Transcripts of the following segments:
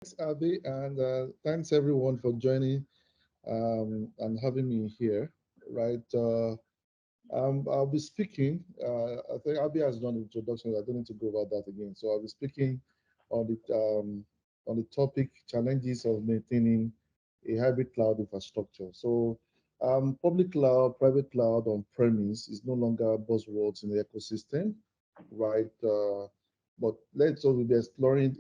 Thanks, Abby, and thanks everyone for joining and having me here. Right, I'll be speaking. I think Abby has done the introduction. I don't need to go over that again. So I'll be speaking on the topic challenges of maintaining a hybrid cloud infrastructure. So, public cloud, private cloud on premise is no longer buzzwords in the ecosystem, right? But let's also be exploring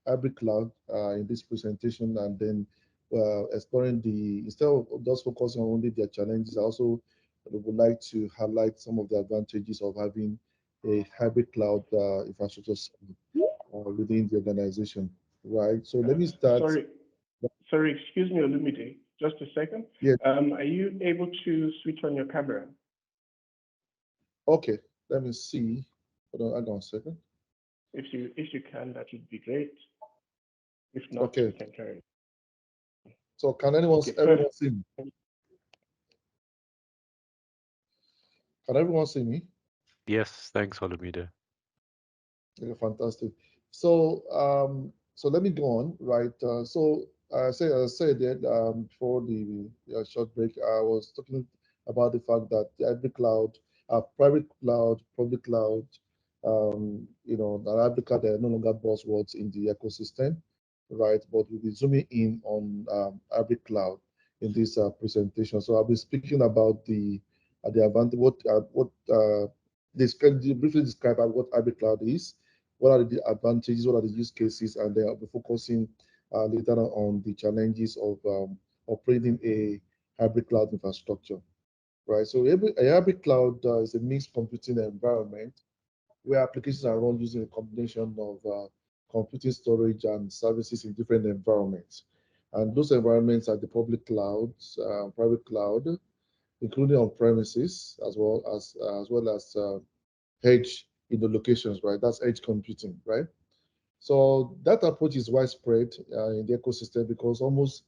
hybrid cloud in this presentation, and then exploring instead of just focusing on only their challenges, I also would like to highlight some of the advantages of having a hybrid cloud infrastructure within the organization, right? So let me start. Sorry, sorry, excuse me, Olumide. Just a second. Yeah, Are you able to switch on your camera? okay. Let me see. Hold on, hang on a second. If you can, that would be great. If not, we Okay. can carry. So can anyone Okay, everyone see me? Can everyone see me? Yes, thanks, Olumide. Okay, fantastic. So let me go on, right? I said that before the short break, I was talking about the fact that every cloud, private cloud, public cloud, the hybrid cloud, are no longer buzzwords in the ecosystem, right? But we'll be zooming in on hybrid cloud in this presentation. So I'll be speaking about the advantage, briefly describe what hybrid cloud is, what are the advantages, what are the use cases, and then I'll be focusing later on the challenges of operating a hybrid cloud infrastructure, right? So a hybrid cloud is a mixed computing environment where applications are run using a combination of computing storage and services in different environments. And those environments are the public clouds, private cloud, including on premises as well as edge in the locations, right? That's edge computing, right? So that approach is widespread in the ecosystem because almost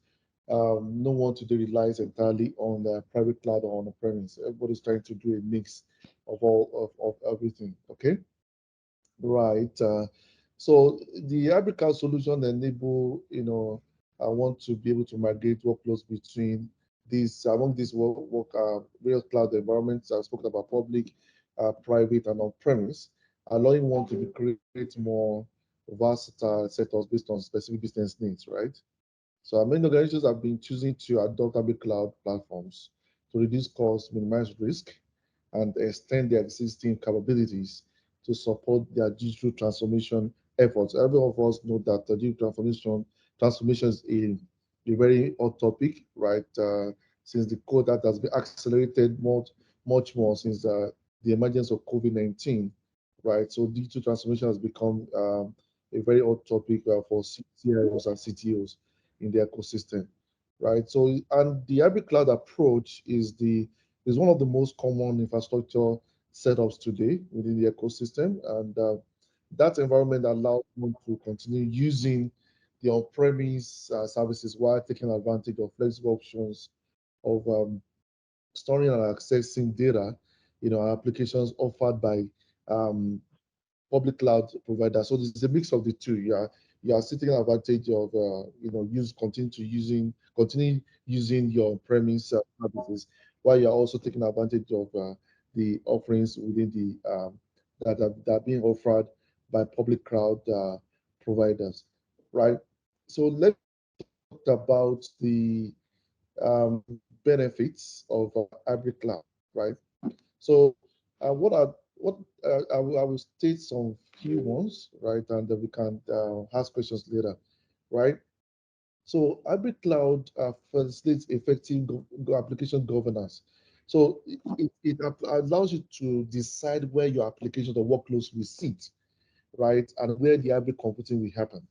no one today relies entirely on the private cloud or on the premise. Everybody's trying to do a mix of all of everything. Okay, right. So the hybrid cloud solution enable, I want to be able to migrate workloads between among these real cloud environments. I've spoken about public, private, and on-premise, allowing one to create more versatile setups based on specific business needs, right? So many organizations have been choosing to adopt hybrid cloud platforms to reduce costs, minimize risk, and extend their existing capabilities to support their digital transformation efforts. Every of us know that the digital transformation is a very hot topic, right? Since the code that has been accelerated much more since the emergence of COVID-19, right? So digital transformation has become a very hot topic for CIOs and CTOs in the ecosystem, right? So, and the hybrid cloud approach is one of the most common infrastructure setups today within the ecosystem, and that environment allows them to continue using the on-premise services while taking advantage of flexible options of storing and accessing data, applications offered by um, public cloud providers. So there's a mix of the two. You are taking advantage of use continue using your premise services, while you're also taking advantage of the offerings within that are being offered by public cloud providers, right? So let's talk about the benefits of hybrid cloud, right? So, what are what I will state some few ones, right, and then we can ask questions later, right? So, hybrid cloud facilitates effective application governance. So, it allows you to decide where your applications or workloads will sit, right, and where the hybrid computing will happen,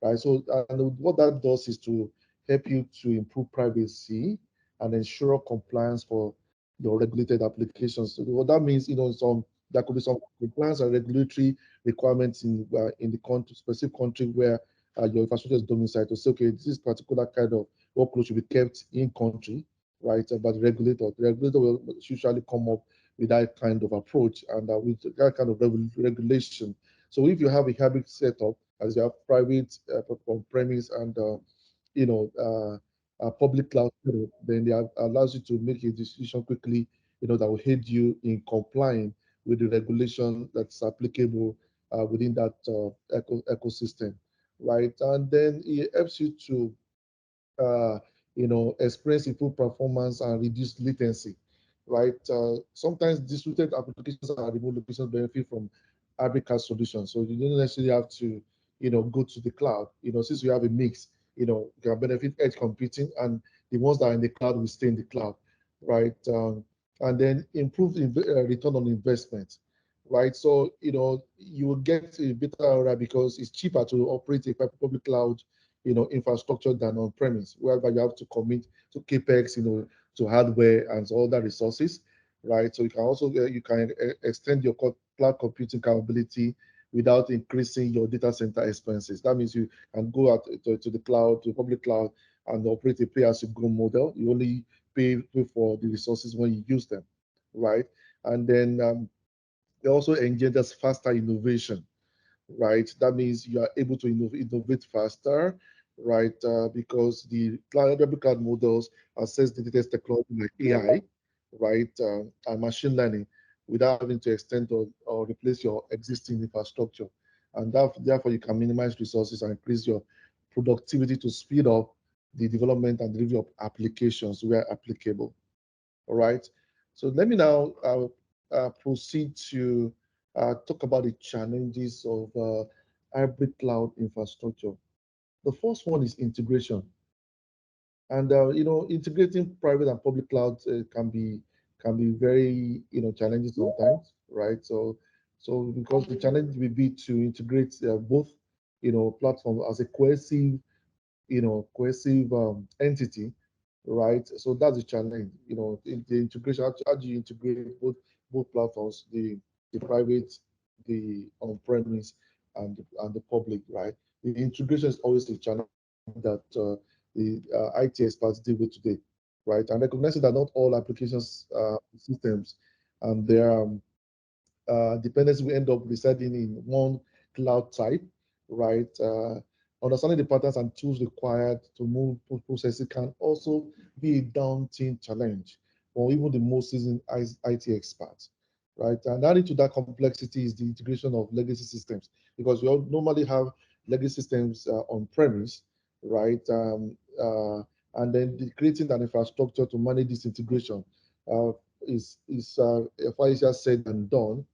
right? So, and what that does is to help you to improve privacy and ensure compliance for your regulated applications. So what that means, there could be some compliance and regulatory requirements in the country, specific country where your infrastructure is domiciled to say, okay, this particular kind of workload should be kept in country, right? But the regulator will usually come up with that kind of approach and with that kind of regulation. So if you have a hybrid setup, as you have private on-premise and public cloud, then they allows you to make a decision quickly, that will aid you in complying with the regulation that's applicable within that ecosystem, right? And then it helps you to experience improved performance and reduce latency, right? Sometimes distributed applications and remote locations benefit from hybrid cloud solutions. So you don't necessarily have to, go to the cloud. Since you have a mix, you can benefit edge computing, and the ones that are in the cloud will stay in the cloud, right? And then improve return on investment, right? So, you will get a better ROI because it's cheaper to operate a public cloud infrastructure than on premise, whereby you have to commit to capex, to hardware and all that resources, right? So you can also extend your cloud computing capability without increasing your data center expenses. That means you can go out to the cloud, to public cloud, and operate a pay-as-you-go model. You only pay for the resources when you use them, right? And then it also engenders faster innovation, right? That means you are able to innovate faster, right? Because the public cloud models assess the latest technology like AI, right? And machine learning without having to extend or replace your existing infrastructure. And therefore, you can minimize resources and increase your productivity to speed up the development and delivery of applications where applicable. All right. So let me now proceed to talk about the challenges of hybrid cloud infrastructure. The first one is integration, and integrating private and public clouds can be very challenging sometimes, right? So because the challenge will be to integrate both platforms as a cohesive entity, right? So that's the challenge. The integration. How do you integrate both platforms, the private, the on-premise, and the public, right? The integration is always the challenge that the IT experts deal with today, right? And recognizing that not all applications systems and their dependency will end up residing in one cloud type, right? Understanding the patterns and tools required to move processes can also be a daunting challenge for even the most seasoned IT experts, right? And adding to that complexity is the integration of legacy systems, because we all normally have legacy systems on premise, right? And then creating an infrastructure to manage this integration uh, is far easier said than done,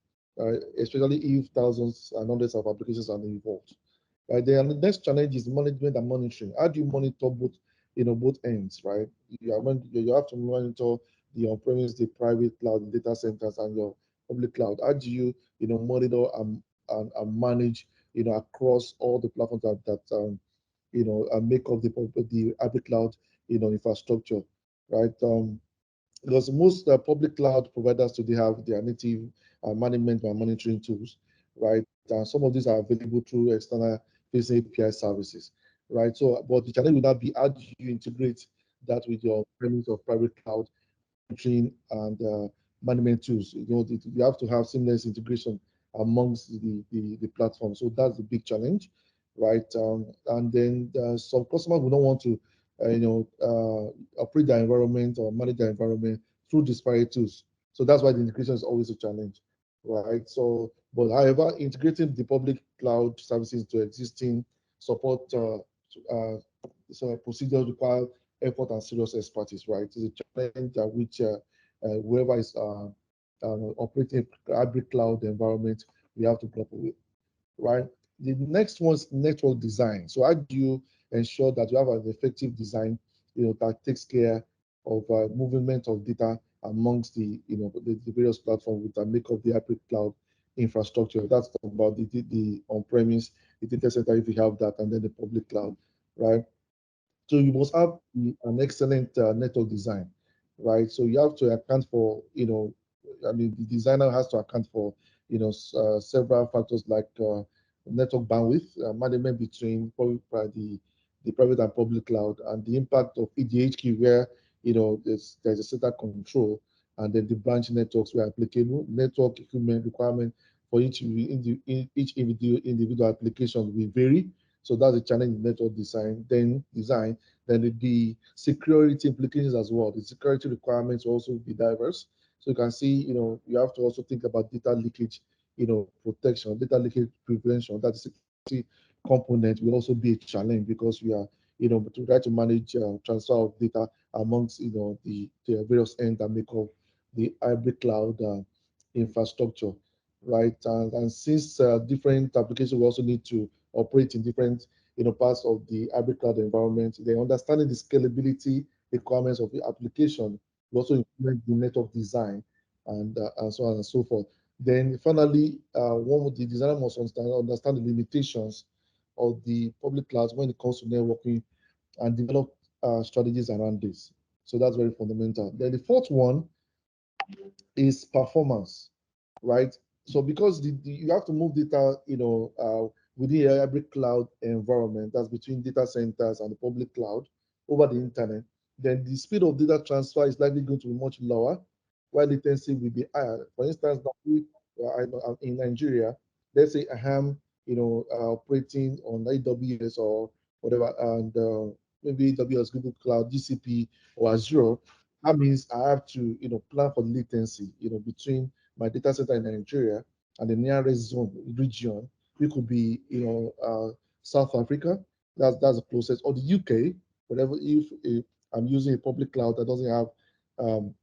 especially if thousands and hundreds of applications are involved. Right. The next challenge is management and monitoring. How do you monitor both ends, right? You have to monitor the on-premise, the private cloud, the data centers, and your public cloud. How do you, monitor and manage, across all the platforms that make up the public cloud, infrastructure, right? Because most public cloud providers today have their native management and monitoring tools, right? And some of these are available through external facing API services, right? So, but the challenge will not be how do you integrate that with your premise of private cloud monitoring and management tools. You have to have seamless integration amongst the platform. So that's the big challenge, right? And then some customers will not want to, operate their environment or manage their environment through disparate tools. So that's why the integration is always a challenge, right? So, but however, integrating the public cloud services to existing support so procedures require effort and serious expertise, right? It's a challenge at which whoever is operating a hybrid cloud environment, we have to grapple with, right? The next one is network design. So how do you ensure that you have an effective design, that takes care of movement of data amongst the various platforms that make up the hybrid cloud infrastructure? That's about the on-premise, the data center if you have that, and then the public cloud, right? So you must have an excellent network design, right? So you have to account for, I mean, the designer has to account for, several factors like network bandwidth, management between the private and public cloud, and the impact of EDHQ where, there's a certain control, and then the branch networks where applicable, network equipment requirement for each individual application will vary. So that's a challenge in network design. Then the security implications as well. The security requirements will also be diverse. So you can see, you have to also think about data leakage, protection, data leakage prevention. That the security component will also be a challenge because we are, to try to manage transfer of data amongst, the various ends that make up the hybrid cloud infrastructure, right? And since different applications will also need to operate in different, parts of the hybrid cloud environment, they understanding the scalability requirements of the application will also implement the network design and so on and so forth. Then finally, the designer must understand the limitations of the public clouds when it comes to networking and develop strategies around this. So that's very fundamental. Then the fourth one is performance, right? So because you have to move data, within a hybrid cloud environment that's between data centers and the public cloud over the internet, then the speed of data transfer is likely going to be much lower, while latency will be higher. For instance, in Nigeria, let's say I am, operating on AWS or whatever, and maybe AWS, Google Cloud, GCP, or Azure. That means I have to, plan for latency, between my data center in Nigeria and the nearest zone region. It could be, South Africa. That's the closest, or the UK. Whatever. If I'm using a public cloud that doesn't have um,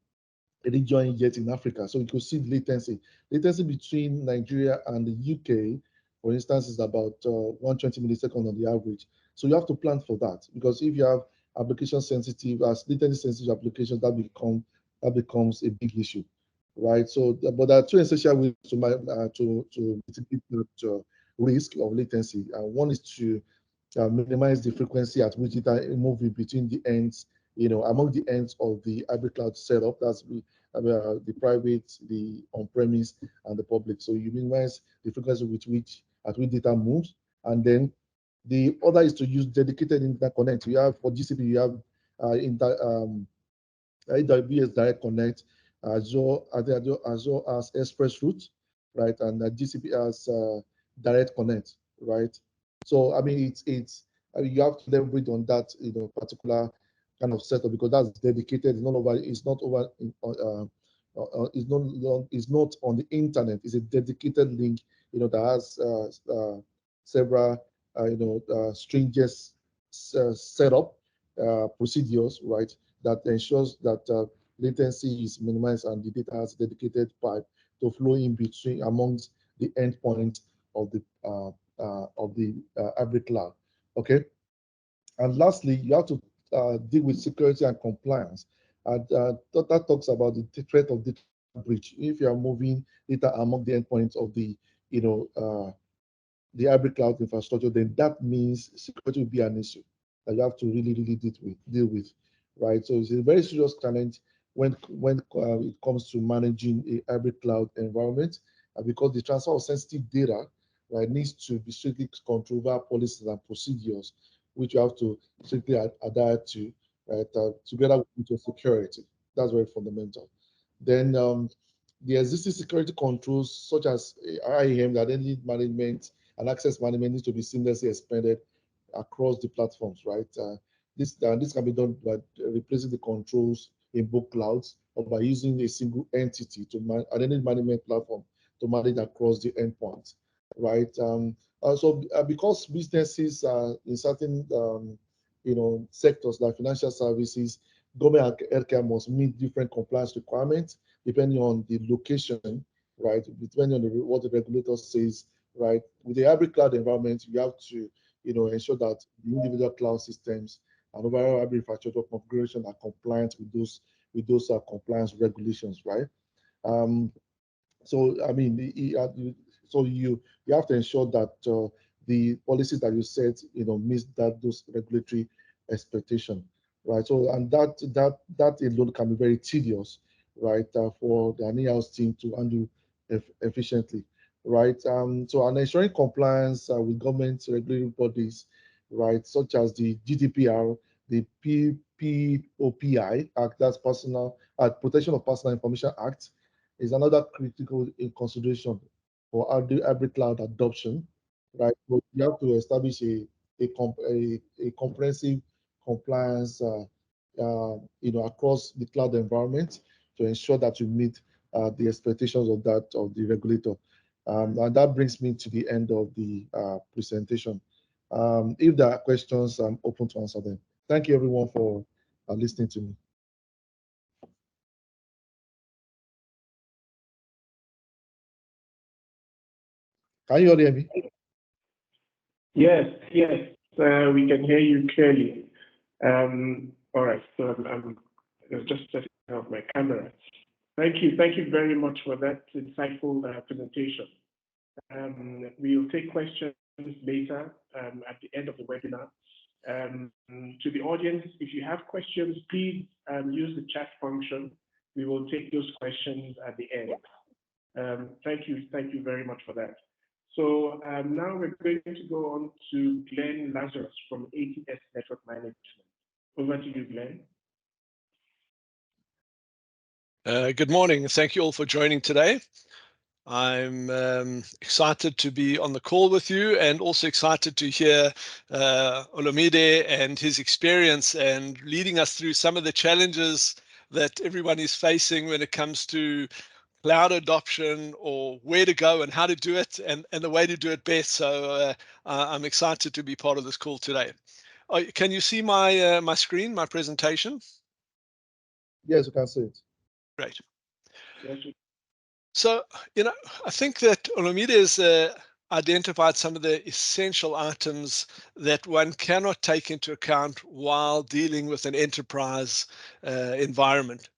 any joint yet in Africa. So you could see the latency. Latency between Nigeria and the UK, for instance, is about 120 milliseconds on the average. So you have to plan for that because if you have application sensitive, as latency sensitive applications, that becomes a big issue, right? So, but there are two essential ways to mitigate that risk of latency. One is to minimize the frequency at which data moving between the ends, among the ends of the hybrid cloud setup. That's the private, the on-premise, and the public. So you minimize the frequency with which at which data moves, and then the other is to use dedicated interconnect. You have for GCP, you have AWS Direct Connect, Azure has Express Route, right, and GCP has Direct Connect, right. So I mean, you have to leverage on that, particular kind of setup because that's dedicated. It's not over. It's not over. It's not on the internet. It's a dedicated link, that has several, stringent setup procedures, right, that ensures that latency is minimized and the data has dedicated pipe to flow in between amongst the endpoints of the hybrid cloud. Okay, and lastly, you have to deal with security and compliance. And that talks about the threat of data breach. If you are moving data among the endpoints of you know, uh, the hybrid cloud infrastructure, then that means security will be an issue that you have to really, really deal with, right? So it's a very serious challenge when it comes to managing a hybrid cloud environment, because the transfer of sensitive data, right, needs to be strictly controlled by policies and procedures, which you have to strictly adhere to, right, together with your security. That's very fundamental. Then the existing security controls, such as IAM, the identity management, and access management, needs to be seamlessly expanded across the platforms, right? This can be done by replacing the controls in both clouds or by using a single entity to identity management platform to manage across the endpoints, right? Also, because businesses in certain sectors like financial services, government and healthcare must meet different compliance requirements depending on the location, right? Depending on what the regulator says, right? With the hybrid cloud environment, you have to, ensure that the individual cloud systems and overall hybrid infrastructure configuration are compliant with those compliance regulations, right? Um, so I mean, so you have to ensure that the policies that you set, meet those regulatory expectation, right? So and that alone can be very tedious, right, for the in-house team to handle efficiently, right? So and ensuring compliance with government regulatory bodies, right, such as the GDPR, the PPOPI Act, that's Personal Protection of Personal Information Act, is another critical in consideration for hybrid cloud adoption, right? So you have to establish a comprehensive compliance, across the cloud environment to ensure that you meet the expectations of the regulator. And that brings me to the end of the presentation. If there are questions, I'm open to answer them. Thank you, everyone, for listening to me. Can you all hear me? Yes, yes, we can hear you clearly. All right, so I'm just setting up my camera. Thank you very much for that insightful presentation. We'll take questions later at the end of the webinar. To the audience, if you have questions, please use the chat function. We will take those questions at the end. Thank you very much for that. So now we're going to go on to Glenn Lazarus from ATS Network Management. Over to you, Glenn. Good morning. Thank you all for joining today. I'm excited to be on the call with you and also excited to hear Olumide and his experience and leading us through some of the challenges that everyone is facing when it comes to cloud adoption or where to go and how to do it and the way to do it best. So I'm excited to be part of this call today. Can you see my my screen, my presentation? Yes, you can see it. Great. Yes. So, I think that Olumide has identified some of the essential items that one cannot take into account while dealing with an enterprise environment.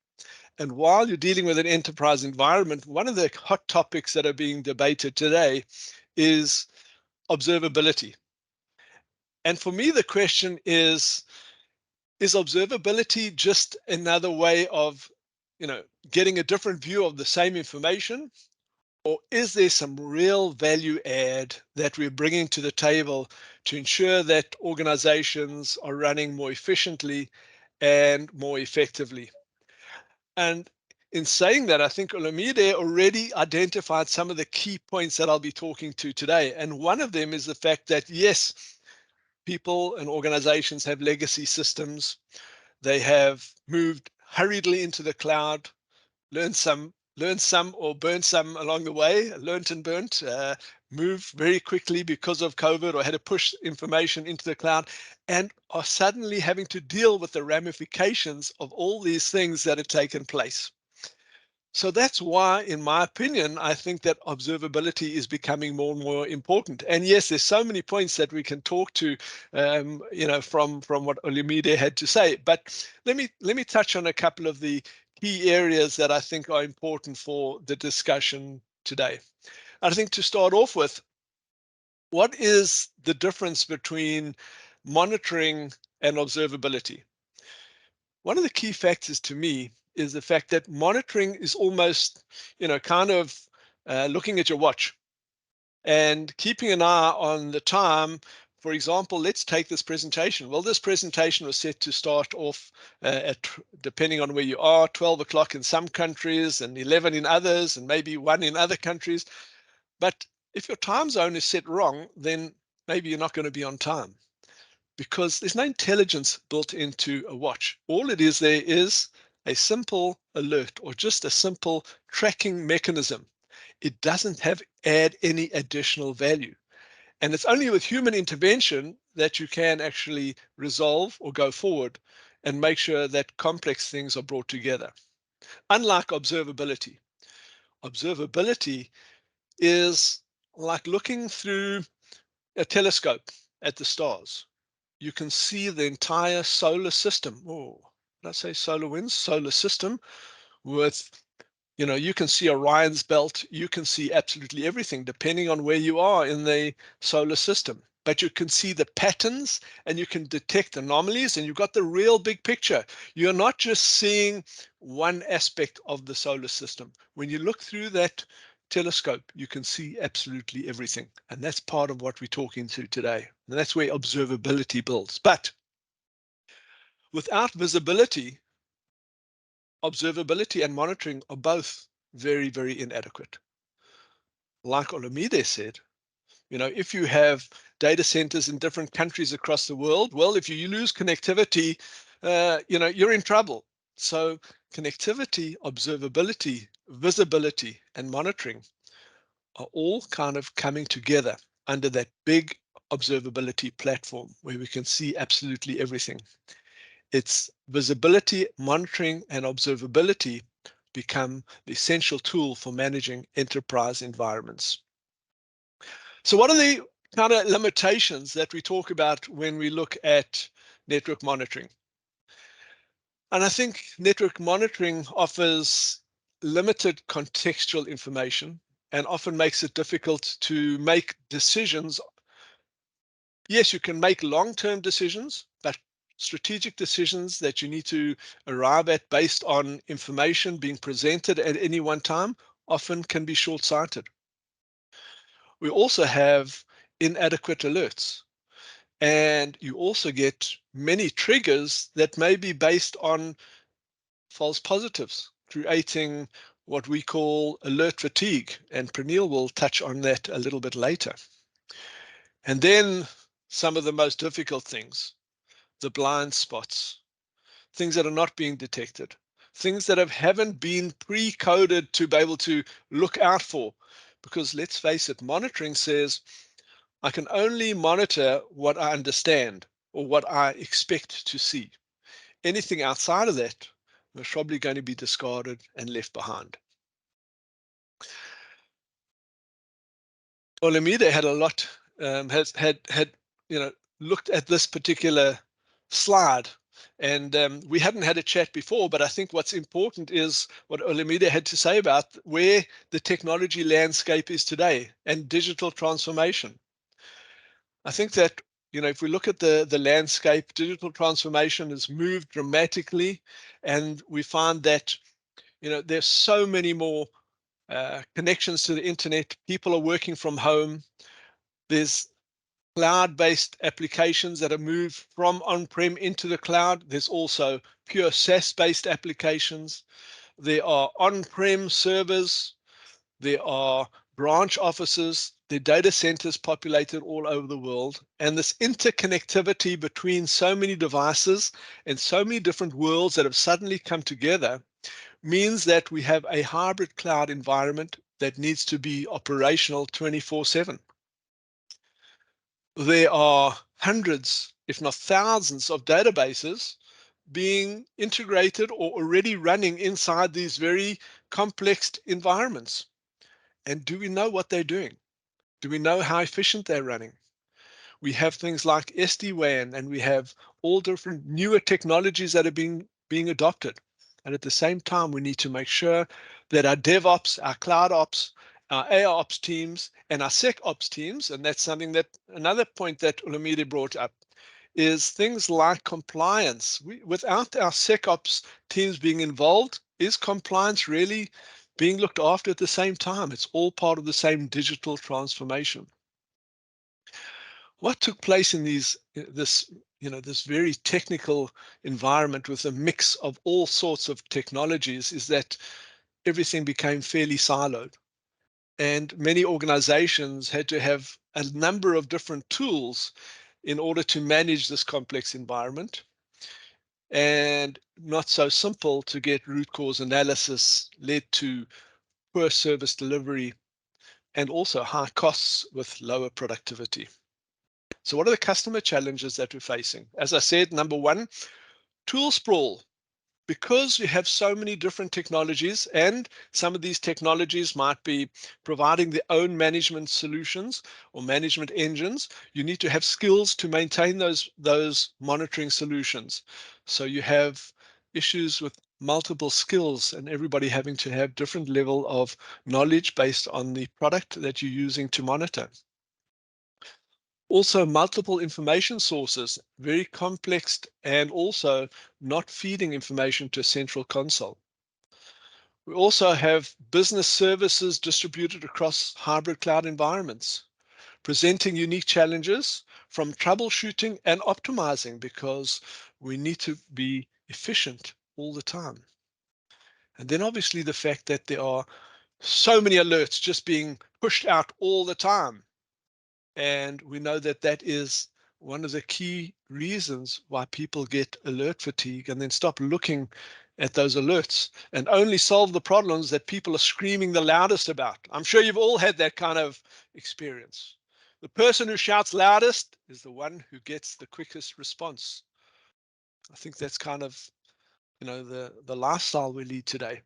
And while you're dealing with an enterprise environment, one of the hot topics that are being debated today is observability. And for me, the question is observability just another way of, getting a different view of the same information? Or is there some real value add that we're bringing to the table to ensure that organizations are running more efficiently and more effectively? And in saying that, I think Olumide already identified some of the key points that I'll be talking to today. And one of them is the fact that, yes, people and organizations have legacy systems. They have moved hurriedly into the cloud, learned some or burned some along the way, learned and burnt, moved very quickly because of COVID or had to push information into the cloud, and are suddenly having to deal with the ramifications of all these things that have taken place. So that's why, in my opinion, I think that observability is becoming more and more important. And yes, there's so many points that we can talk to, from what Olumide had to say. But let me touch on a couple of the key areas that I think are important for the discussion today. I think to start off with, what is the difference between monitoring and observability? One of the key factors to me is the fact that monitoring is almost, kind of looking at your watch and keeping an eye on the time. For example, let's take this presentation. Well, this presentation was set to start off at, depending on where you are, 12 o'clock in some countries and 11 in others, and maybe 1 in other countries. But if your time zone is set wrong, then maybe you're not going to be on time, because there's no intelligence built into a watch. All it is there is a simple alert or just a simple tracking mechanism. It doesn't add any additional value. And it's only with human intervention that you can actually resolve or go forward and make sure that complex things are brought together. Unlike observability. Observability is like looking through a telescope at the stars. You can see the entire solar system. Oh, did I say solar winds? Solar system with, you can see Orion's belt. You can see absolutely everything depending on where you are in the solar system. But you can see the patterns and you can detect anomalies, and you've got the real big picture. You're not just seeing one aspect of the solar system. When you look through that telescope, you can see absolutely everything. And that's part of what we're talking to today. And that's where observability builds. But without visibility, observability and monitoring are both very, very inadequate. like Olamide said, if you have data centers in different countries across the world, well, if you lose connectivity, you're in trouble. So connectivity, observability, visibility, and monitoring are all kind of coming together under that big observability platform where we can see absolutely everything. It's visibility, monitoring, and observability become the essential tool for managing enterprise environments. So what are the kind of limitations that we talk about when we look at network monitoring? And I think network monitoring offers limited contextual information and often makes it difficult to make decisions. Yes, you can make long-term decisions, but strategic decisions that you need to arrive at based on information being presented at any one time often can be short-sighted. We also have inadequate alerts. And you also get many triggers that may be based on false positives, creating what we call alert fatigue. And Praneel will touch on that a little bit later. And then some of the most difficult things, the blind spots, things that are not being detected, things that haven't been pre-coded to be able to look out for. Because let's face it, monitoring says, I can only monitor what I understand or what I expect to see. Anything outside of that is probably going to be discarded and left behind. Olamide had a lot, had looked at this particular slide, and we hadn't had a chat before, but I think what's important is what Olamide had to say about where the technology landscape is today and digital transformation. I think that, if we look at the landscape, digital transformation has moved dramatically, and we find that, there's so many more connections to the internet. People are working from home. There's cloud-based applications that are moved from on-prem into the cloud. There's also pure SaaS-based applications. There are on-prem servers. There are branch offices, the data centers populated all over the world. And this interconnectivity between so many devices and so many different worlds that have suddenly come together means that we have a hybrid cloud environment that needs to be operational 24/7. There are hundreds, if not thousands, of databases being integrated or already running inside these very complex environments. And do we know what they're doing? Do we know how efficient they're running? We have things like SD-WAN, and we have all different newer technologies that are being adopted. And at the same time, we need to make sure that our DevOps, our Cloud Ops, our AIOps teams, and our SecOps teams, and that's something that another point that Olamide brought up, is things like compliance. Without our SecOps teams being involved, is compliance really being looked after at the same time? It's all part of the same digital transformation. What took place in this very technical environment with a mix of all sorts of technologies is that everything became fairly siloed. And many organizations had to have a number of different tools in order to manage this complex environment, and not so simple to get root cause analysis led to poor service delivery and also high costs with lower productivity. So what are the customer challenges that we're facing? As I said, number one, tool sprawl. Because you have so many different technologies, and some of these technologies might be providing their own management solutions or management engines, you need to have skills to maintain those monitoring solutions. So you have issues with multiple skills and everybody having to have different level of knowledge based on the product that you're using to monitor. Also, multiple information sources, very complex, and also not feeding information to a central console. We also have business services distributed across hybrid cloud environments, presenting unique challenges from troubleshooting and optimizing, because we need to be efficient all the time. And then obviously the fact that there are so many alerts just being pushed out all the time. And we know that that is one of the key reasons why people get alert fatigue and then stop looking at those alerts and only solve the problems that people are screaming the loudest about. I'm sure you've all had that kind of experience. The person who shouts loudest is the one who gets the quickest response. I think that's kind of, the lifestyle we lead today,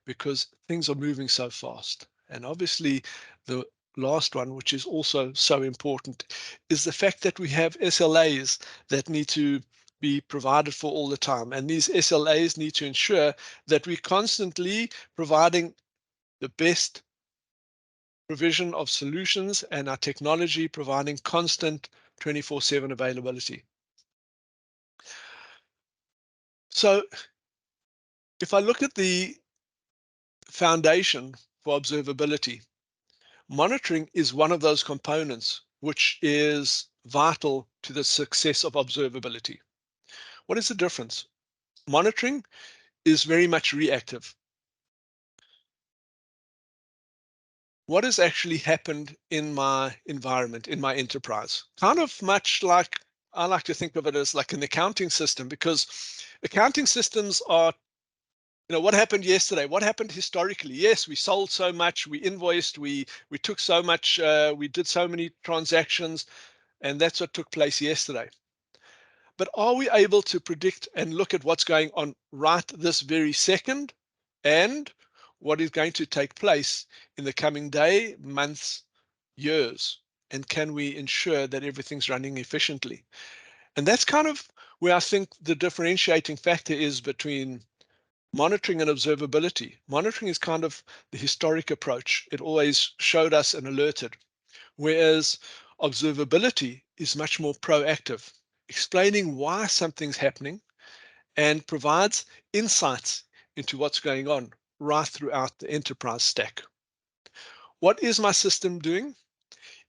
because things are moving so fast. And obviously the last one, which is also so important, is the fact that we have SLAs that need to be provided for all the time. And these SLAs need to ensure that we're constantly providing the best provision of solutions and our technology providing constant 24/7 availability. So if I look at the foundation for observability, monitoring is one of those components which is vital to the success of observability. What is the difference? Monitoring is very much reactive. What has actually happened in my environment, in my enterprise? Kind of much like, I like to think of it as like an accounting system, because accounting systems are, what happened yesterday? What happened historically? Yes, we sold so much, we invoiced, we took so much, we did so many transactions, and that's what took place yesterday. But are we able to predict and look at what's going on right this very second and what is going to take place in the coming day, months, years? And can we ensure that everything's running efficiently? And that's kind of where I think the differentiating factor is between monitoring and observability. Monitoring is kind of the historic approach. It always showed us and alerted, whereas observability is much more proactive, explaining why something's happening and provides insights into what's going on right throughout the enterprise stack. What is my system doing?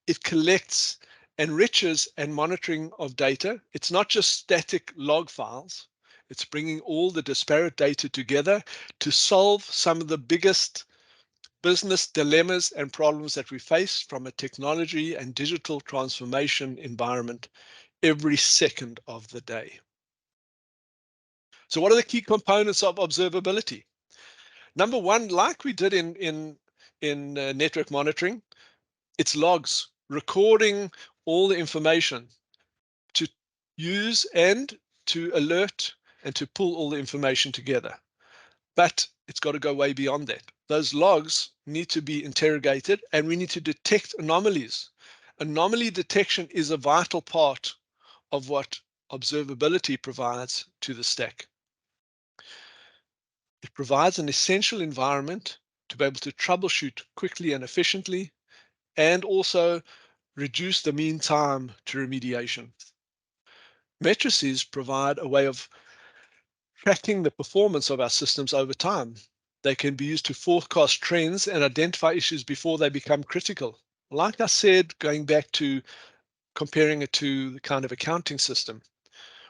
It collects, enriches, and monitoring of data. It's not just static log files. It's bringing all the disparate data together to solve some of the biggest business dilemmas and problems that we face from a technology and digital transformation environment every second of the day. So what are the key components of observability? Number one, like we did in network monitoring, it's logs, recording all the information to use and to alert and to pull all the information together. But it's got to go way beyond that. Those logs need to be interrogated and we need to detect anomalies. Anomaly detection is a vital part of what observability provides to the stack. It provides an essential environment to be able to troubleshoot quickly and efficiently, and also reduce the mean time to remediation. Matrices provide a way of tracking the performance of our systems over time. They can be used to forecast trends and identify issues before they become critical. Like I said, going back to comparing it to the kind of accounting system,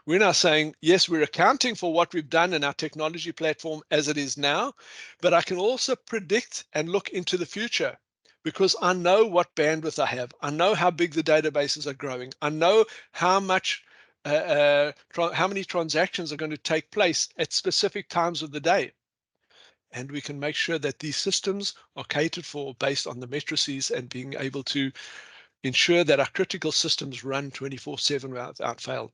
we're now saying, yes, we're accounting for what we've done in our technology platform as it is now, but I can also predict and look into the future because I know what bandwidth I have. I know how big the databases are growing. I know how much, how many transactions are going to take place at specific times of the day. And we can make sure that these systems are catered for based on the matrices and being able to ensure that our critical systems run 24/7 without fail.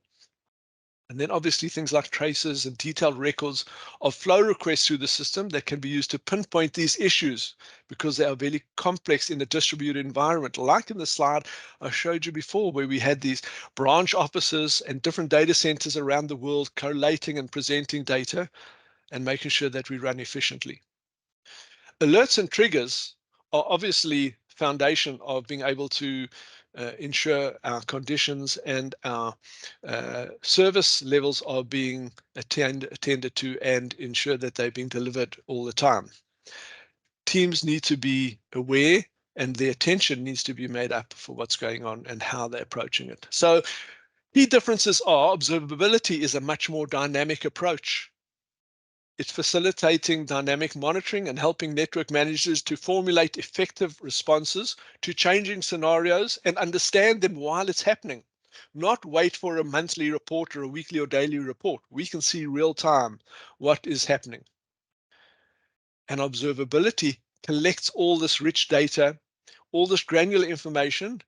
And then obviously things like traces and detailed records of flow requests through the system that can be used to pinpoint these issues because they are very complex in a distributed environment. Like in the slide I showed you before, where we had these branch offices and different data centers around the world collating and presenting data and making sure that we run efficiently. Alerts and triggers are obviously foundation of being able to ensure our conditions and our service levels are being attended to and ensure that they're being delivered all the time. Teams need to be aware and their attention needs to be made up for what's going on and how they're approaching it. So key differences are observability is a much more dynamic approach. It's facilitating dynamic monitoring and helping network managers to formulate effective responses to changing scenarios and understand them while it's happening. Not wait for a monthly report or a weekly or daily report. We can see real time what is happening. And observability collects all this rich data, all this granular information.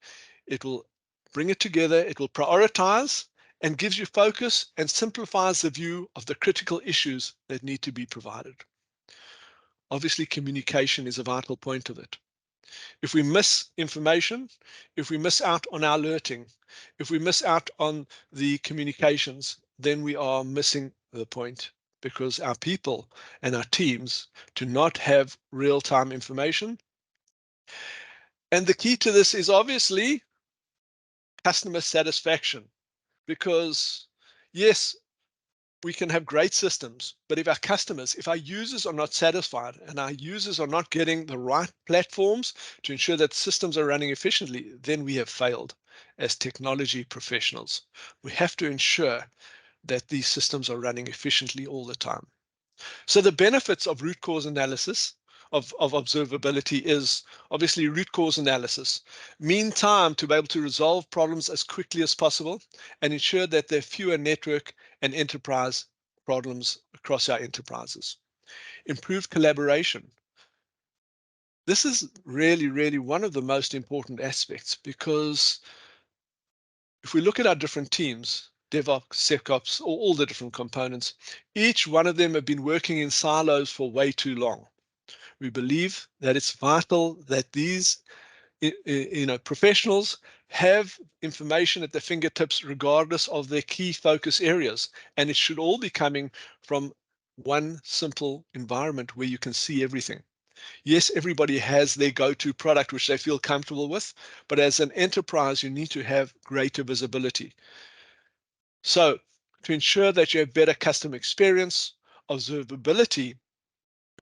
It will bring it together, it will prioritize, and gives you focus and simplifies the view of the critical issues that need to be provided. Obviously, communication is a vital point of it. If we miss information, if we miss out on our alerting, if we miss out on the communications, then we are missing the point, because our people and our teams do not have real-time information. And the key to this is obviously customer satisfaction, because yes, we can have great systems, but if our customers, if our users are not satisfied and our users are not getting the right platforms to ensure that systems are running efficiently, then we have failed as technology professionals. We have to ensure that these systems are running efficiently all the time. So the benefits of root cause analysis of observability is obviously root cause analysis, mean time to be able to resolve problems as quickly as possible and ensure that there are fewer network and enterprise problems across our enterprises. Improved collaboration. This is really one of the most important aspects, because if we look at our different teams, DevOps, SecOps, all the different components, each one of them have been working in silos for way too long. We believe that it's vital that these professionals have information at their fingertips regardless of their key focus areas, and it should all be coming from one simple environment where you can see everything. Yes, everybody has their go-to product which they feel comfortable with, but as an enterprise you need to have greater visibility. So to ensure that you have better customer experience, observability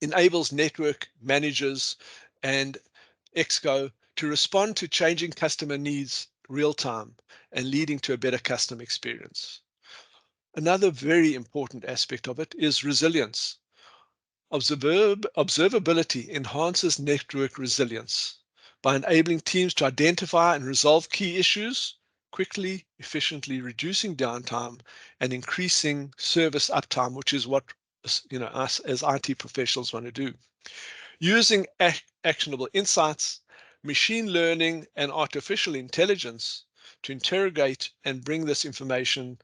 enables network managers and Exco to respond to changing customer needs real time and leading to a better customer experience. Another very important aspect of it is resilience. Observability enhances network resilience by enabling teams to identify and resolve key issues quickly, efficiently, reducing downtime and increasing service uptime, which is what us as IT professionals want to do. Using actionable insights, machine learning, and artificial intelligence to interrogate and bring this information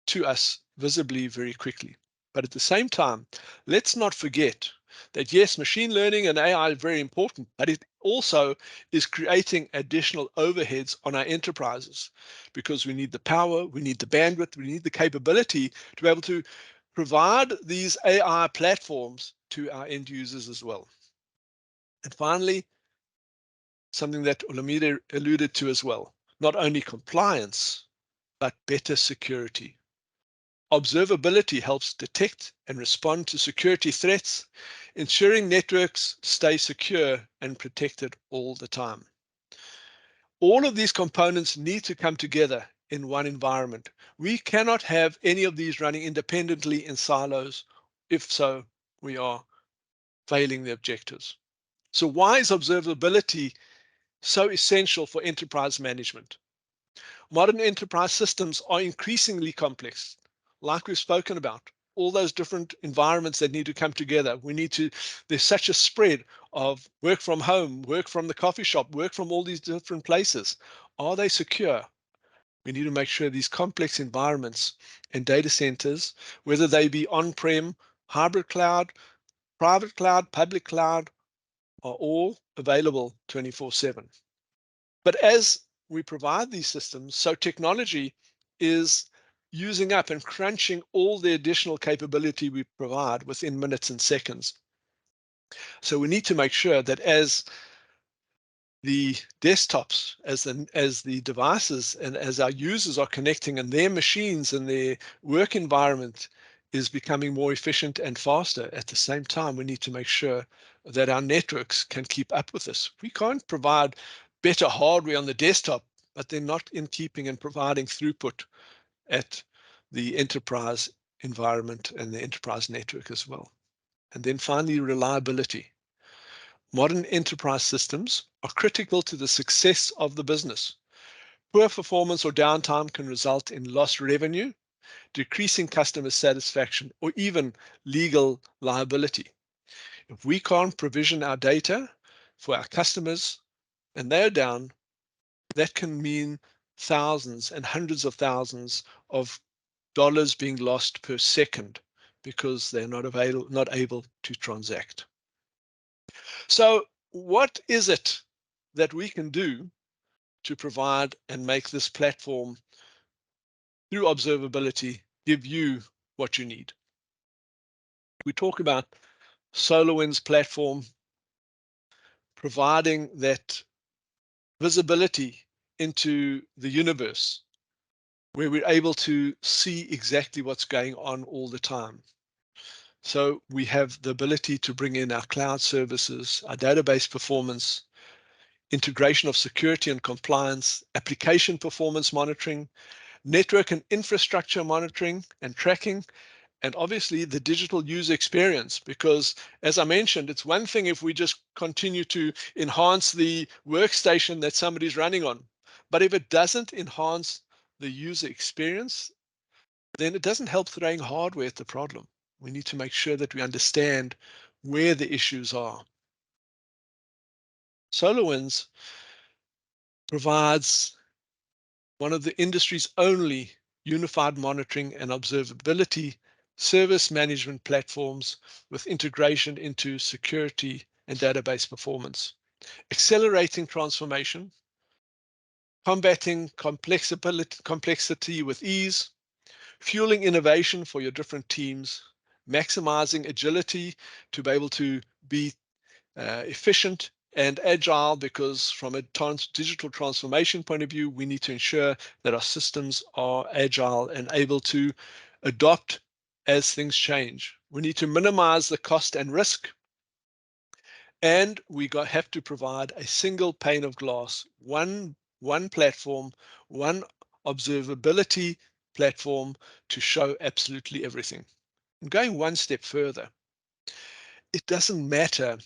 to us visibly very quickly. But at the same time, let's not forget that yes, machine learning and AI are very important, but it also is creating additional overheads on our enterprises, because we need the power, we need the bandwidth, we need the capability to be able to provide these AI platforms to our end users as well. And finally, something that Olamide alluded to as well, not only compliance, but better security. Observability helps detect and respond to security threats, ensuring networks stay secure and protected all the time. All of these components need to come together in one environment. We cannot have any of these running independently in silos. If so, we are failing the objectives. So why is observability so essential for enterprise management? Modern enterprise systems are increasingly complex, like we've spoken about. All those different environments that need to come together. There's such a spread of work from home, work from the coffee shop, work from all these different places. Are they secure? We need to make sure these complex environments and data centers, whether they be on-prem, hybrid cloud, private cloud, public cloud, are all available 24/7. But as we provide these systems, so technology is using up and crunching all the additional capability we provide within minutes and seconds. So we need to make sure that as the desktops, as the devices, and as our users are connecting and their machines and their work environment is becoming more efficient and faster, at the same time, we need to make sure that our networks can keep up with this. We can't provide better hardware on the desktop, but they're not in keeping and providing throughput at the enterprise environment and the enterprise network as well. And then finally, reliability. Modern enterprise systems are critical to the success of the business. Poor performance or downtime can result in lost revenue, decreasing customer satisfaction, or even legal liability. If we can't provision our data for our customers and they're down, that can mean thousands and hundreds of thousands of dollars being lost per second because they're not able to transact. So what is it that we can do to provide and make this platform through observability give you what you need? We talk about SolarWinds platform providing that visibility into the universe where we're able to see exactly what's going on all the time. So we have the ability to bring in our cloud services, our database performance, integration of security and compliance, application performance monitoring, network and infrastructure monitoring and tracking, and obviously the digital user experience, because as I mentioned, it's one thing if we just continue to enhance the workstation that somebody's running on, but if it doesn't enhance the user experience, then it doesn't help throwing hardware at the problem. We need to make sure that we understand where the issues are. SolarWinds provides one of the industry's only unified monitoring and observability service management platforms with integration into security and database performance, accelerating transformation, combating complexity with ease, fueling innovation for your different teams, maximizing agility to be able to be efficient and agile, because from a digital transformation point of view, we need to ensure that our systems are agile and able to adopt as things change. We need to minimize the cost and risk. And we have to provide a single pane of glass, one platform, one observability platform to show absolutely everything. And going one step further, it doesn't matter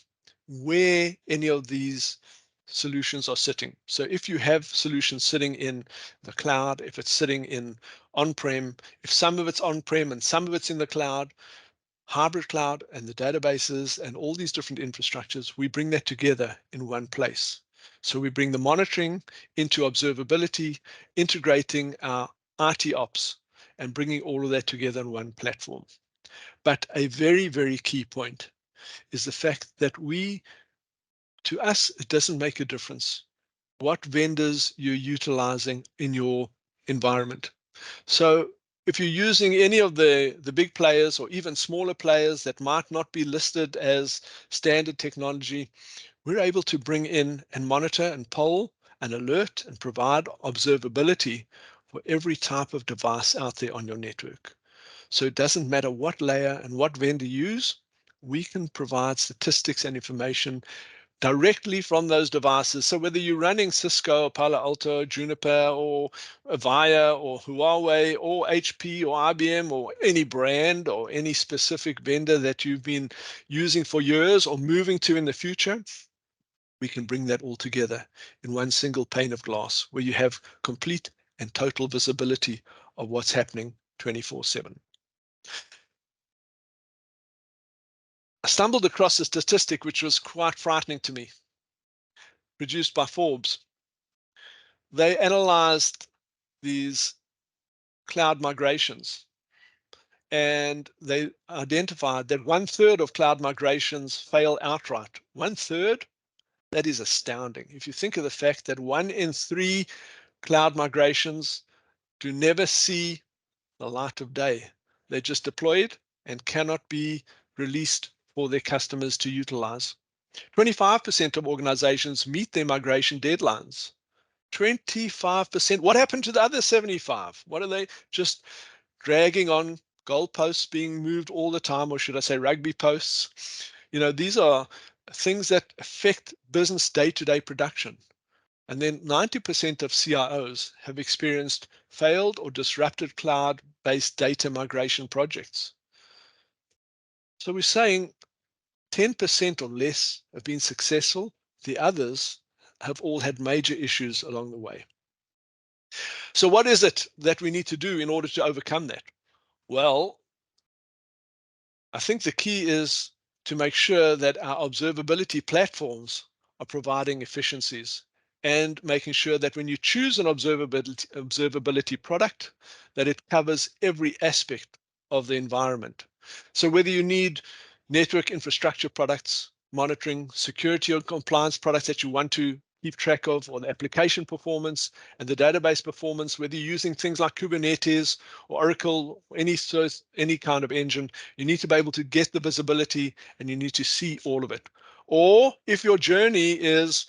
where any of these solutions are sitting. So if you have solutions sitting in the cloud, if it's sitting in on-prem, if some of it's on-prem and some of it's in the cloud, hybrid cloud and the databases and all these different infrastructures, we bring that together in one place. So we bring the monitoring into observability, integrating our IT ops and bringing all of that together in one platform. But a very, very key point is the fact that to us, it doesn't make a difference what vendors you're utilizing in your environment. So if you're using any of the big players or even smaller players that might not be listed as standard technology, we're able to bring in and monitor and poll and alert and provide observability for every type of device out there on your network. So it doesn't matter what layer and what vendor you use, we can provide statistics and information directly from those devices. So whether you're running Cisco, or Palo Alto, Juniper, or Avaya, or Huawei, or HP, or IBM, or any brand, or any specific vendor that you've been using for years or moving to in the future, we can bring that all together in one single pane of glass where you have complete and total visibility of what's happening 24/7. I stumbled across a statistic which was quite frightening to me, produced by Forbes. They analyzed these cloud migrations, and they identified that 1/3 of cloud migrations fail outright. 1/3, that is astounding. If you think of the fact that 1 in 3 cloud migrations do never see the light of day. They're just deployed and cannot be released for their customers to utilize. 25% of organizations meet their migration deadlines. 25%. What happened to the other 75? What are they just dragging on? Goalposts being moved all the time, or should I say rugby posts? These are things that affect business day-to-day production. And then 90% of CIOs have experienced failed or disrupted cloud-based data migration projects. So we're saying 10% or less have been successful. The others have all had major issues along the way. So what is it that we need to do in order to overcome that? Well, I think the key is to make sure that our observability platforms are providing efficiencies and making sure that when you choose an observability product, that it covers every aspect of the environment. So whether you need network infrastructure products, monitoring, security or compliance products that you want to keep track of, or the application performance and the database performance, whether you're using things like Kubernetes or Oracle, any kind of engine, you need to be able to get the visibility and you need to see all of it. Or if your journey is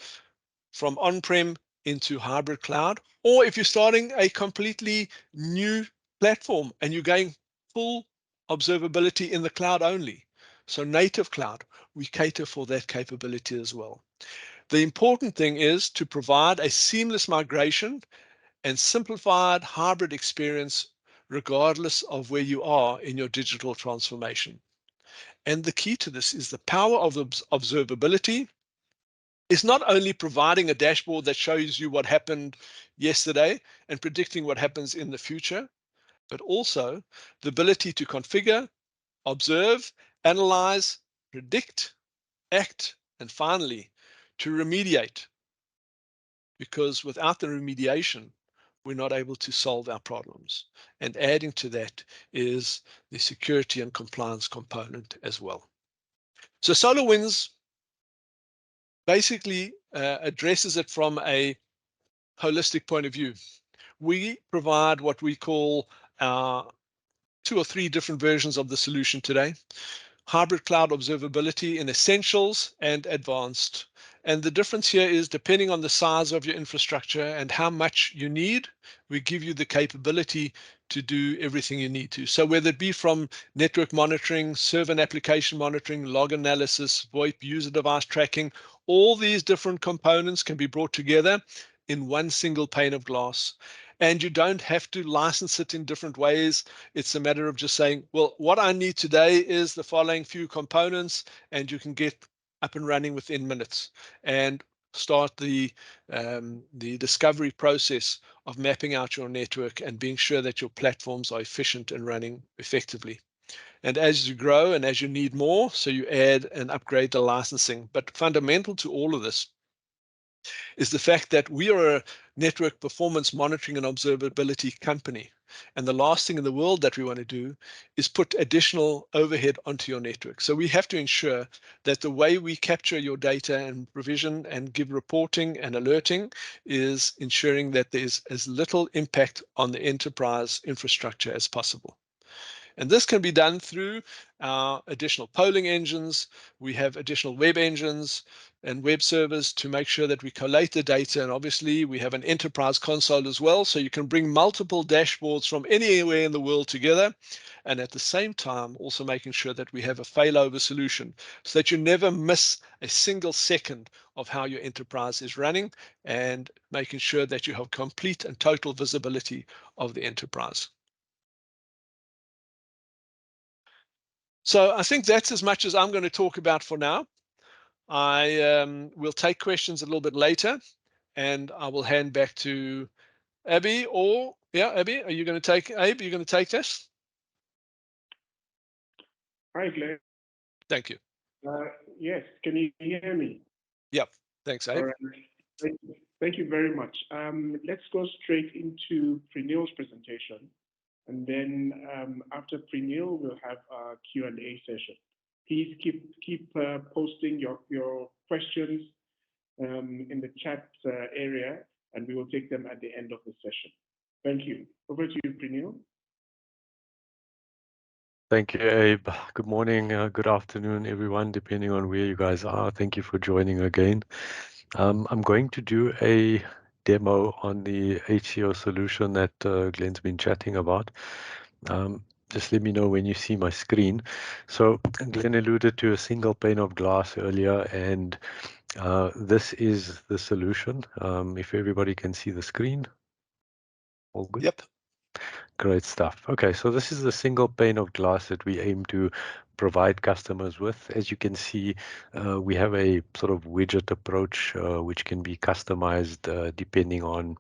from on-prem into hybrid cloud, or if you're starting a completely new platform and you're going full observability in the cloud only, so native cloud, we cater for that capability as well. The important thing is to provide a seamless migration and simplified hybrid experience regardless of where you are in your digital transformation. And the key to this is the power of observability is not only providing a dashboard that shows you what happened yesterday and predicting what happens in the future, but also the ability to configure, observe, analyze, predict, act, and finally, to remediate. Because without the remediation, we're not able to solve our problems. And adding to that is the security and compliance component as well. So SolarWinds basically addresses it from a holistic point of view. We provide what we call our 2 or 3 different versions of the solution today. Hybrid cloud observability in essentials and advanced. And the difference here is depending on the size of your infrastructure and how much you need, we give you the capability to do everything you need to. So whether it be from network monitoring, server and application monitoring, log analysis, VoIP, user device tracking, all these different components can be brought together in one single pane of glass. And you don't have to license it in different ways. It's a matter of just saying, well, what I need today is the following few components, and you can get up and running within minutes and start the discovery process of mapping out your network and being sure that your platforms are efficient and running effectively. And as you grow and as you need more, so you add and upgrade the licensing. But fundamental to all of this is the fact that we are a network performance monitoring and observability company. And the last thing in the world that we want to do is put additional overhead onto your network. So we have to ensure that the way we capture your data and provision and give reporting and alerting is ensuring that there's as little impact on the enterprise infrastructure as possible. And this can be done through our additional polling engines. We have additional web engines and web servers to make sure that we collate the data. And obviously, we have an enterprise console as well. So you can bring multiple dashboards from anywhere in the world together. And at the same time, also making sure that we have a failover solution so that you never miss a single second of how your enterprise is running and making sure that you have complete and total visibility of the enterprise. So I think that's as much as I'm going to talk about for now. I will take questions a little bit later, and I will hand back to Abby. Or Abby, are you going to take Abe? Are you going to take this? Hi, Glenn. Thank you. Yes, can you hear me? Yep. Thanks, Abe. All right. Thank you very much. Let's go straight into Prenil's presentation. And then after Prenil, we'll have a Q&A session. Please keep posting your questions in the chat area, and we will take them at the end of the session. Thank you. Over to you, Prenil. Thank you, Abe. Good morning, good afternoon, everyone, depending on where you guys are. Thank you for joining again. I'm going to do a demo on the HCO solution that Glenn's been chatting about. Just let me know when you see my screen. So Glenn alluded to a single pane of glass earlier, and This is the solution. If everybody can see the screen, all good. Yep. Great stuff. Okay, so this is the single pane of glass that we aim to provide customers with. As you can see, we have a sort of widget approach, which can be customized depending on,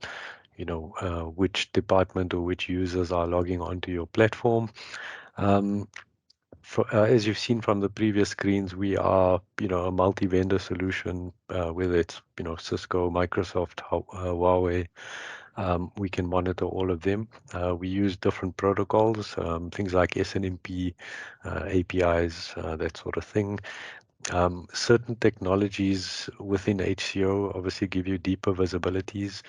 which department or which users are logging onto your platform. As you've seen from the previous screens, we are, a multi-vendor solution, whether it's, Cisco, Microsoft, Huawei. We can monitor all of them. We use different protocols, things like SNMP, APIs, that sort of thing. Certain technologies within HCO obviously give you deeper visibilities.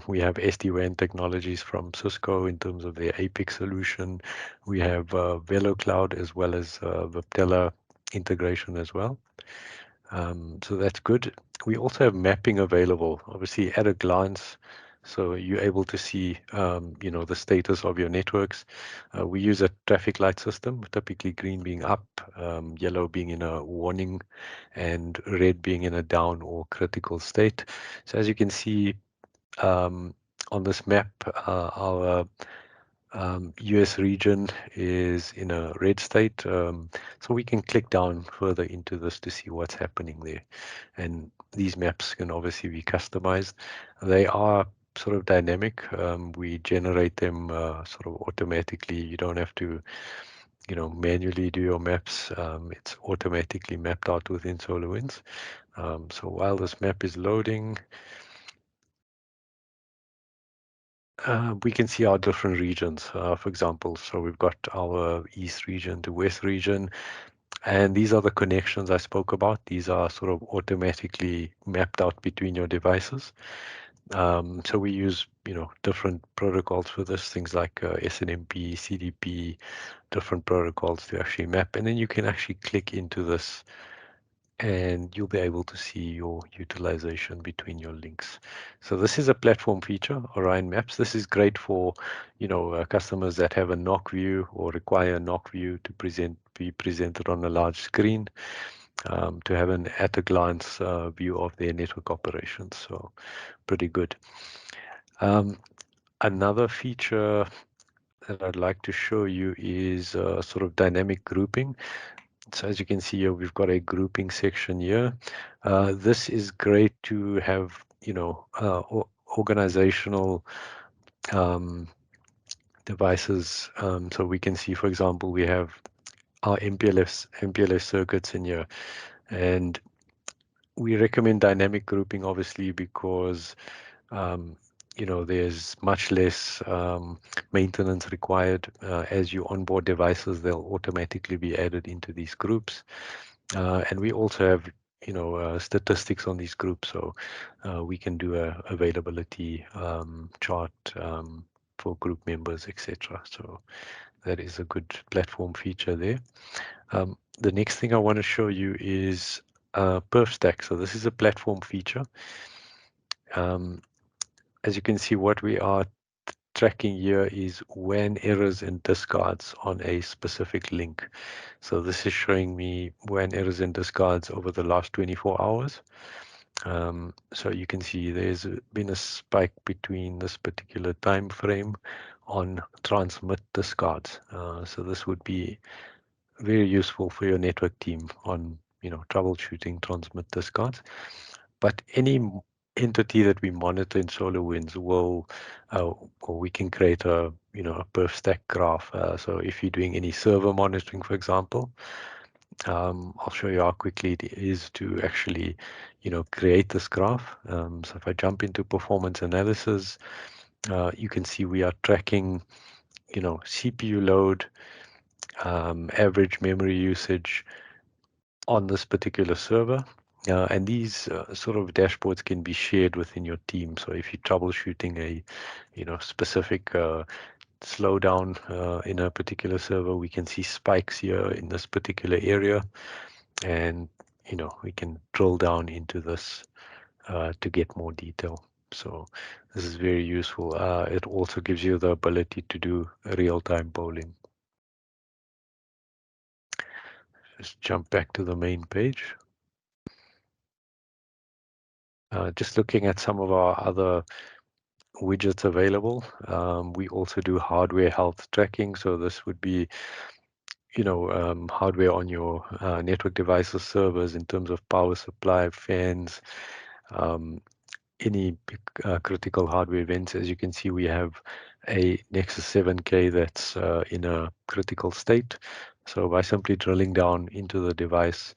We have SD-WAN technologies from Cisco in terms of their Apex solution. We have VeloCloud as well as Viptela integration as well. So that's good. We also have mapping available, obviously at a glance. So you're able to see, the status of your networks. We use a traffic light system, typically green being up, yellow being in a warning, and red being in a down or critical state. So as you can see, on this map, our US region is in a red state. So we can click down further into this to see what's happening there. And these maps can obviously be customized. They are sort of dynamic. We generate them sort of automatically. You don't have to, manually do your maps. It's automatically mapped out within SolarWinds. So while this map is loading, we can see our different regions, for example. So we've got our east region to west region, and these are the connections I spoke about. These are sort of automatically mapped out between your devices. So we use, different protocols for this, things like SNMP, CDP, different protocols to actually map. And then you can actually click into this and you'll be able to see your utilization between your links. So this is a platform feature, Orion Maps. This is great for, customers that have a knock view or require a knock view to be presented on a large screen, to have an at a glance view of their network operations. So pretty good. Another feature that I'd like to show you is sort of dynamic grouping. So as you can see here, we've got a grouping section here. This is great to have, organizational devices. So we can see, for example, we have our MPLS circuits in here. And we recommend dynamic grouping, obviously, because there's much less maintenance required. As you onboard devices, they'll automatically be added into these groups. And we also have, statistics on these groups. So we can do a availability chart for group members, etc. So that is a good platform feature there. The next thing I want to show you is perf stack. So this is a platform feature. As you can see, what we are tracking here is WAN errors and discards on a specific link. So this is showing me WAN errors and discards over the last 24 hours. So you can see there's been a spike between this particular time frame on transmit discards. So this would be very useful for your network team on, troubleshooting transmit discards. But any entity that we monitor in SolarWinds will, or we can create a, a perf stack graph. So if you're doing any server monitoring, for example, I'll show you how quickly it is to actually, create this graph. So if I jump into performance analysis, you can see we are tracking, CPU load, average memory usage on this particular server. And these sort of dashboards can be shared within your team. So if you're troubleshooting a, specific slowdown in a particular server, we can see spikes here in this particular area. And, we can drill down into this to get more detail. So this is very useful. It also gives you the ability to do real-time polling. Just jump back to the main page. Just looking at some of our other widgets available, we also do hardware health tracking. So this would be, hardware on your network devices, servers in terms of power supply, fans, any critical hardware events. As you can see, we have a Nexus 7K that's in a critical state. So by simply drilling down into the device,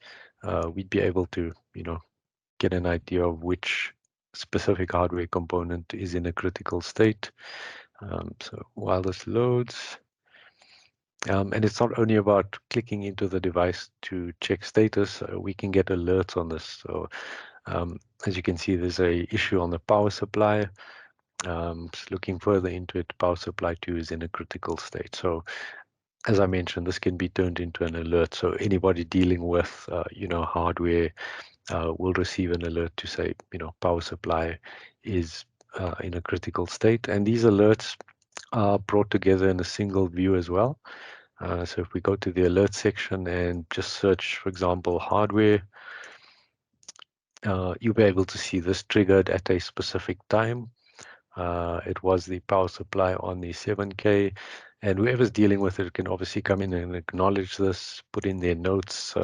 we'd be able to, get an idea of which specific hardware component is in a critical state. So while this loads, and it's not only about clicking into the device to check status, we can get alerts on this. So as you can see, there's a issue on the power supply. Just looking further into it, power supply 2 is in a critical state. So as I mentioned, this can be turned into an alert. So anybody dealing with, hardware will receive an alert to say, power supply is in a critical state. And these alerts are brought together in a single view as well. So if we go to the alert section and just search, for example, hardware, you'll be able to see this triggered at a specific time. It was the power supply on the 7K, and whoever's dealing with it can obviously come in and acknowledge this, put in their notes,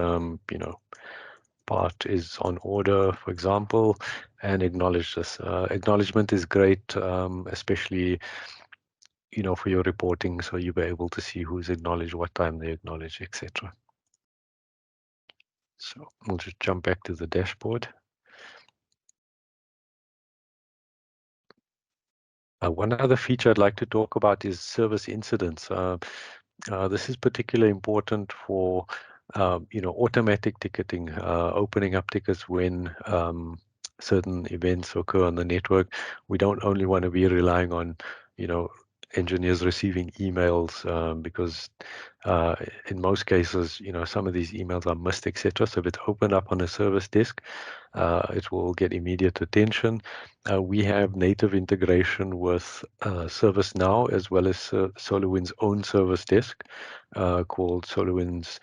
part is on order, for example, and acknowledge this. Acknowledgement is great, especially, for your reporting, so you'll be able to see who's acknowledged, what time they acknowledge, etc. So we'll just jump back to the dashboard. One other feature I'd like to talk about is service incidents. This is particularly important for, automatic ticketing, opening up tickets when certain events occur on the network. We don't only want to be relying on, engineers receiving emails because in most cases, some of these emails are missed, etc. So if it's opened up on a service desk, it will get immediate attention. We have native integration with ServiceNow as well as SolarWinds' own service desk called SolarWinds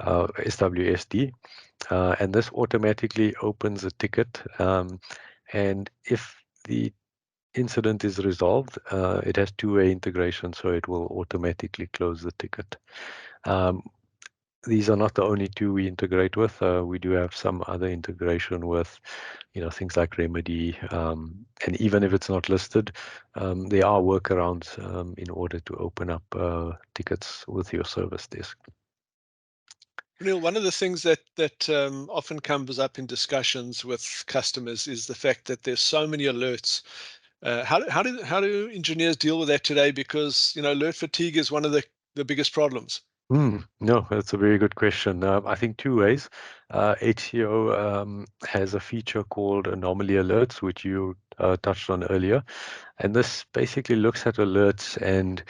SWSD. And this automatically opens a ticket. And if the incident is resolved, it has two-way integration, so it will automatically close the ticket. These are not the only two we integrate with. We do have some other integration with, things like Remedy, and even if it's not listed, there are workarounds in order to open up tickets with your service desk. Neil, one of the things that often comes up in discussions with customers is the fact that there's so many alerts. How do engineers deal with that today? Because alert fatigue is one of the biggest problems. No, that's a very good question. I think two ways. HCO has a feature called anomaly alerts, which you touched on earlier, and this basically looks at alerts and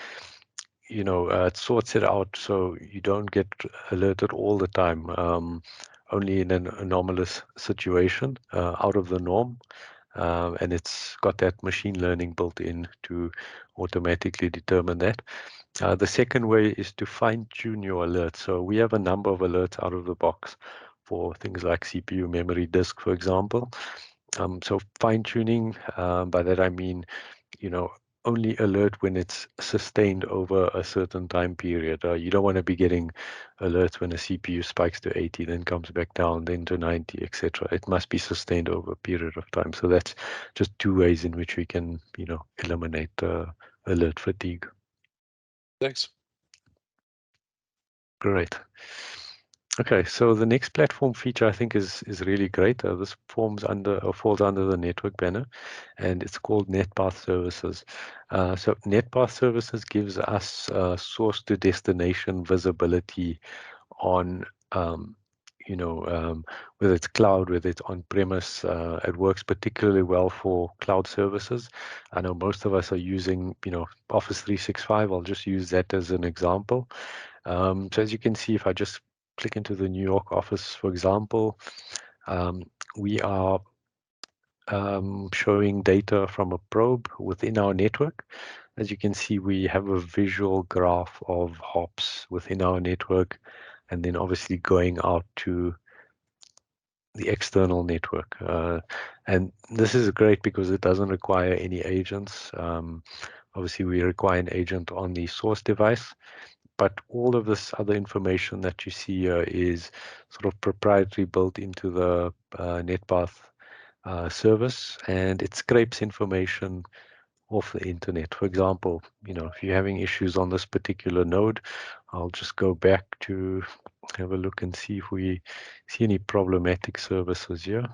it sorts it out so you don't get alerted all the time, only in an anomalous situation, out of the norm. And it's got that machine learning built in to automatically determine that. The second way is to fine tune your alerts. So we have a number of alerts out of the box for things like CPU, memory, disk, for example. So fine tuning, by that I mean, only alert when it's sustained over a certain time period. You don't want to be getting alerts when a CPU spikes to 80, then comes back down, then to 90, etc. It must be sustained over a period of time. So that's just two ways in which we can, eliminate alert fatigue. Thanks. Great. Okay, so the next platform feature I think is really great. This falls under the network banner, and it's called NetPath Services. So NetPath Services gives us source to destination visibility on, whether it's cloud, whether it's on premise. It works particularly well for cloud services. I know most of us are using, Office 365. I'll just use that as an example. So as you can see, if I just click into the New York office, for example, we are showing data from a probe within our network. As you can see, we have a visual graph of hops within our network, and then obviously going out to the external network. And this is great because it doesn't require any agents. Obviously, we require an agent on the source device, but all of this other information that you see here is sort of proprietary built into the NetPath service, and it scrapes information off the internet. For example, if you're having issues on this particular node, I'll just go back to have a look and see if we see any problematic services here.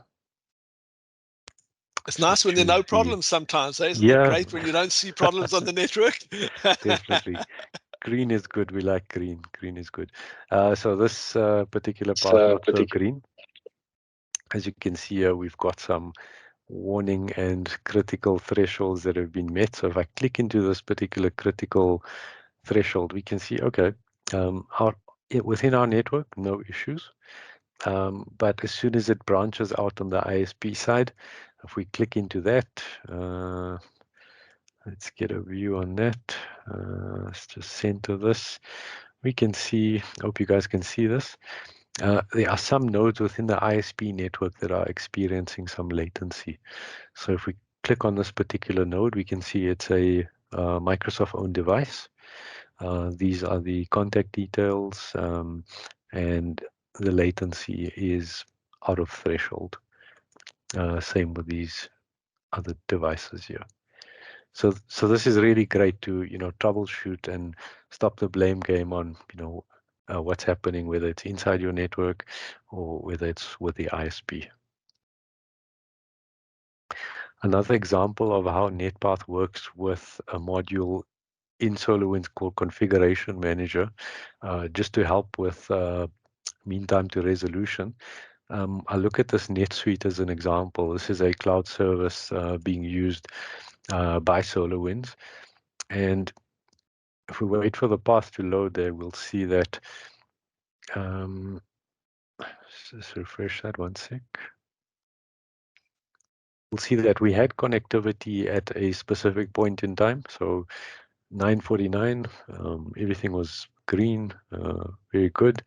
It's nice when there are no problems sometimes, eh? Isn't it great when you don't see problems on the network? Definitely. Green is good. We like green. Green is good. So this particular path, not so green. As you can see here, we've got some warning and critical thresholds that have been met. So if I click into this particular critical threshold, we can see, okay, within our network, no issues. But as soon as it branches out on the ISP side, if we click into that, let's get a view on that. Let's just center this. We can see, hope you guys can see this. There are some nodes within the ISP network that are experiencing some latency. So if we click on this particular node, we can see it's a Microsoft-owned device. These are the contact details, and the latency is out of threshold. Same with these other devices here. So this is really great to troubleshoot and stop the blame game on what's happening, whether it's inside your network or whether it's with the ISP. Another example of how NetPath works with a module in SolarWinds called Configuration Manager, just to help with mean time to resolution. I look at this NetSuite as an example. This is a cloud service being used by SolarWinds. And if we wait for the path to load there, we'll see that, just refresh that 1 sec. We'll see that we had connectivity at a specific point in time. So 9:49, everything was green, very good.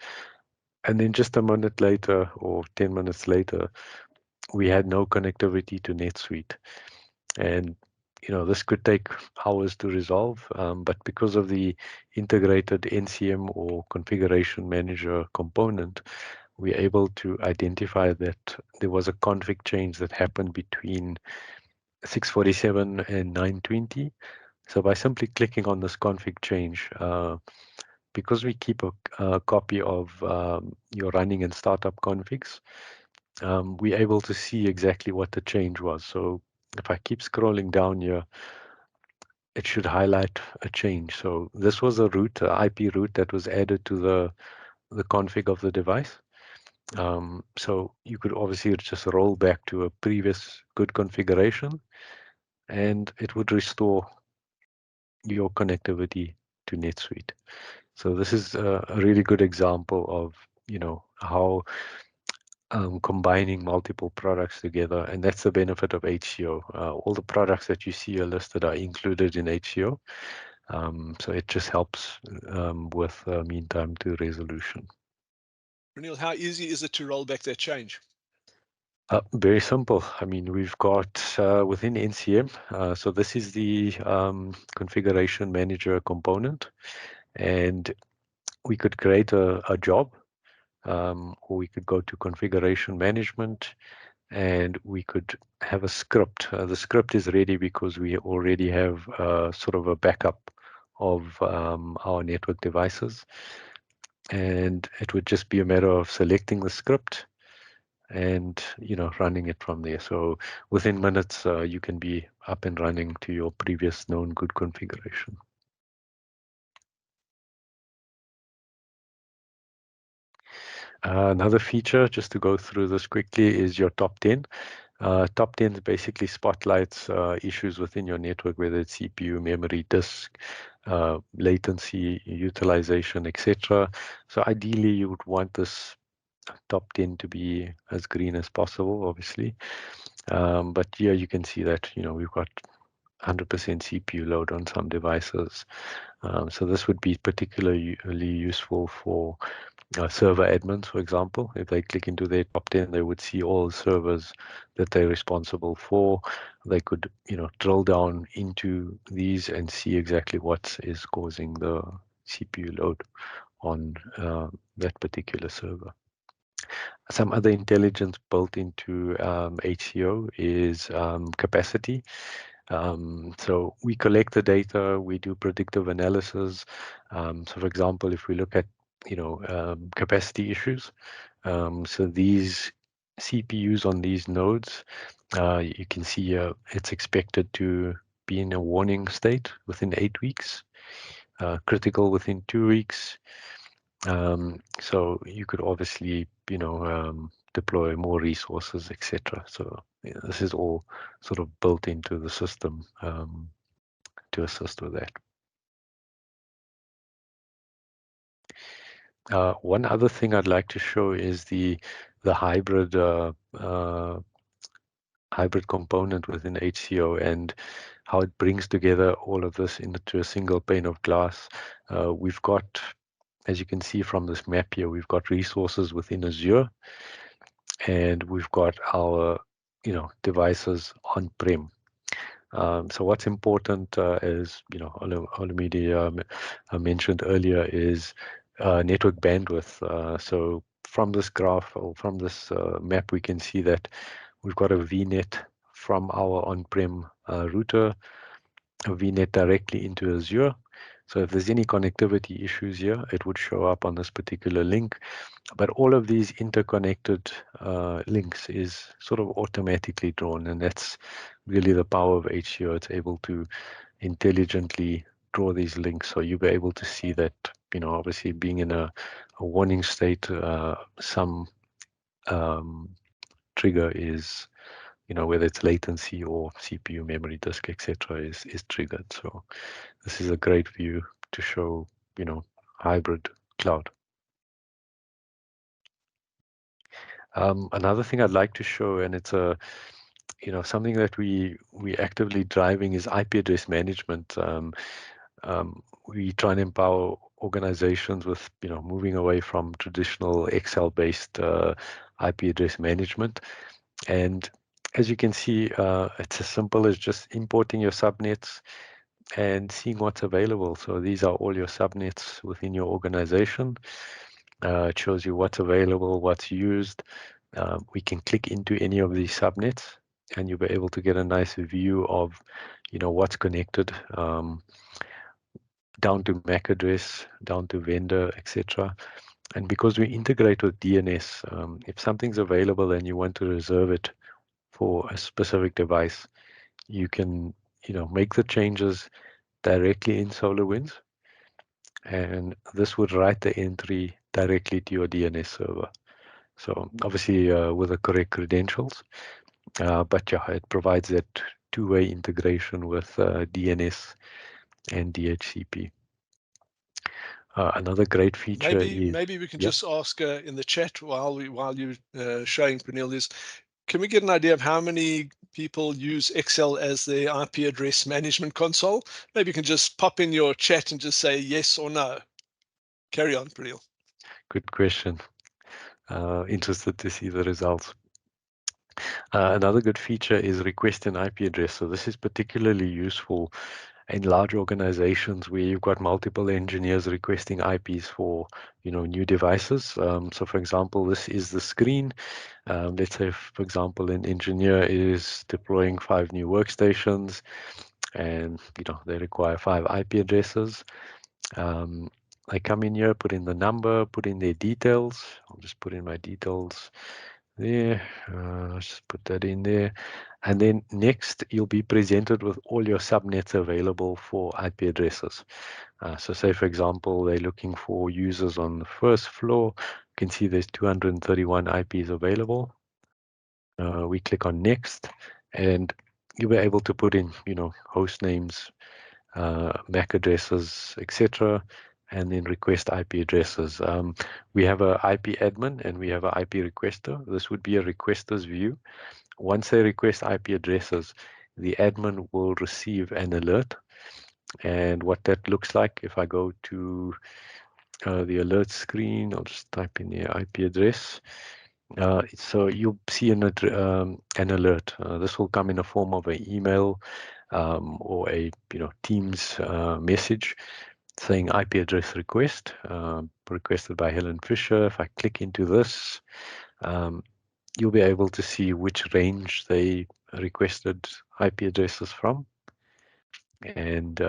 And then just a minute later or 10 minutes later, we had no connectivity to NetSuite. And this could take hours to resolve, but because of the integrated NCM or configuration manager component, we're able to identify that there was a config change that happened between 6:47 and 9:20. So by simply clicking on this config change, because we keep a copy of your running and startup configs, we're able to see exactly what the change was. So if I keep scrolling down here, it should highlight a change. So this was a route, a IP route that was added to the config of the device. So you could obviously just roll back to a previous good configuration, and it would restore your connectivity to NetSuite. So this is a really good example of how combining multiple products together, and that's the benefit of HCO. All the products that you see are listed are included in HCO. So it just helps with mean time to resolution. Neil, how easy is it to roll back that change? Very simple. I mean, we've got within NCM, so this is the configuration manager component, and we could create a job, or we could go to configuration management, and we could have a script. The script is ready because we already have sort of a backup of our network devices, and it would just be a matter of selecting the script and running it from there. So within minutes, you can be up and running to your previous known good configuration. Another feature, just to go through this quickly, is your top 10. Top 10 basically spotlights issues within your network, whether it's CPU, memory, disk, latency, utilization, etc. So ideally, you would want this top 10 to be as green as possible, obviously. But here you can see that we've got 100% CPU load on some devices. So this would be particularly useful for server admins, for example. If they click into their top 10, they would see all the servers that they're responsible for. They could, drill down into these and see exactly what is causing the CPU load on that particular server. Some other intelligence built into HCO is capacity. So we collect the data, we do predictive analysis. So for example, if we look at, capacity issues, so these CPUs on these nodes, you can see it's expected to be in a warning state within 8 weeks, critical within 2 weeks. So you could obviously, deploy more resources, etc. So this is all sort of built into the system to assist with that. One other thing I'd like to show is the hybrid hybrid component within HCO and how it brings together all of this into a single pane of glass. We've got, as you can see from this map here, we've got resources within Azure, and we've got our, devices on-prem. So what's important is, Olumide mentioned earlier, is network bandwidth. So from this graph or from this map, we can see that we've got a VNet from our on-prem router, a VNet directly into Azure. So if there's any connectivity issues here, it would show up on this particular link. But all of these interconnected links is sort of automatically drawn, and that's really the power of HCO. It's able to intelligently draw these links, so you'll be able to see that, obviously being in a warning state, some trigger is, whether it's latency or CPU, memory disk, etc., is triggered. So this is a great view to show, hybrid cloud. Another thing I'd like to show, and it's something that we actively driving, is IP address management. We try and empower organizations with, moving away from traditional Excel-based IP address management. And as you can see, it's as simple as just importing your subnets and seeing what's available. So these are all your subnets within your organization. It shows you what's available, what's used. We can click into any of these subnets, and you'll be able to get a nice view of, what's connected, down to MAC address, down to vendor, etc. And because we integrate with DNS, if something's available and you want to reserve it for a specific device, you can, make the changes directly in SolarWinds, and this would write the entry directly to your DNS server. So obviously with the correct credentials, but yeah, it provides that two-way integration with DNS and DHCP. Another great feature is maybe we can just ask in the chat while you're showing Praneel is, can we get an idea of how many people use Excel as their IP address management console? Maybe you can just pop in your chat and just say yes or no. Carry on, Praneel. Good question. Interested to see the results. Another good feature is request an IP address. So this is particularly useful in large organizations where you've got multiple engineers requesting IPs for, new devices. So for example, this is the screen. Let's say, for example, an engineer is deploying 5 new workstations, and they require 5 IP addresses. They come in here, put in the number, put in their details. I'll just put in my details there. Let's just put that in there. And then next, you'll be presented with all your subnets available for IP addresses. So say, for example, they're looking for users on the first floor. You can see there's 231 IPs available. We click on next, and you'll be able to put in, host names, MAC addresses, etc., and then request IP addresses. We have a IP admin and we have an IP requester. This would be a requester's view. Once they request IP addresses, the admin will receive an alert. And what that looks like, if I go to the alert screen. I'll just type in the IP address. So you'll see an alert. This will come in the form of an email or a Teams message saying IP address request requested by Helen Fisher. If I click into this, you'll be able to see which range they requested IP addresses from, and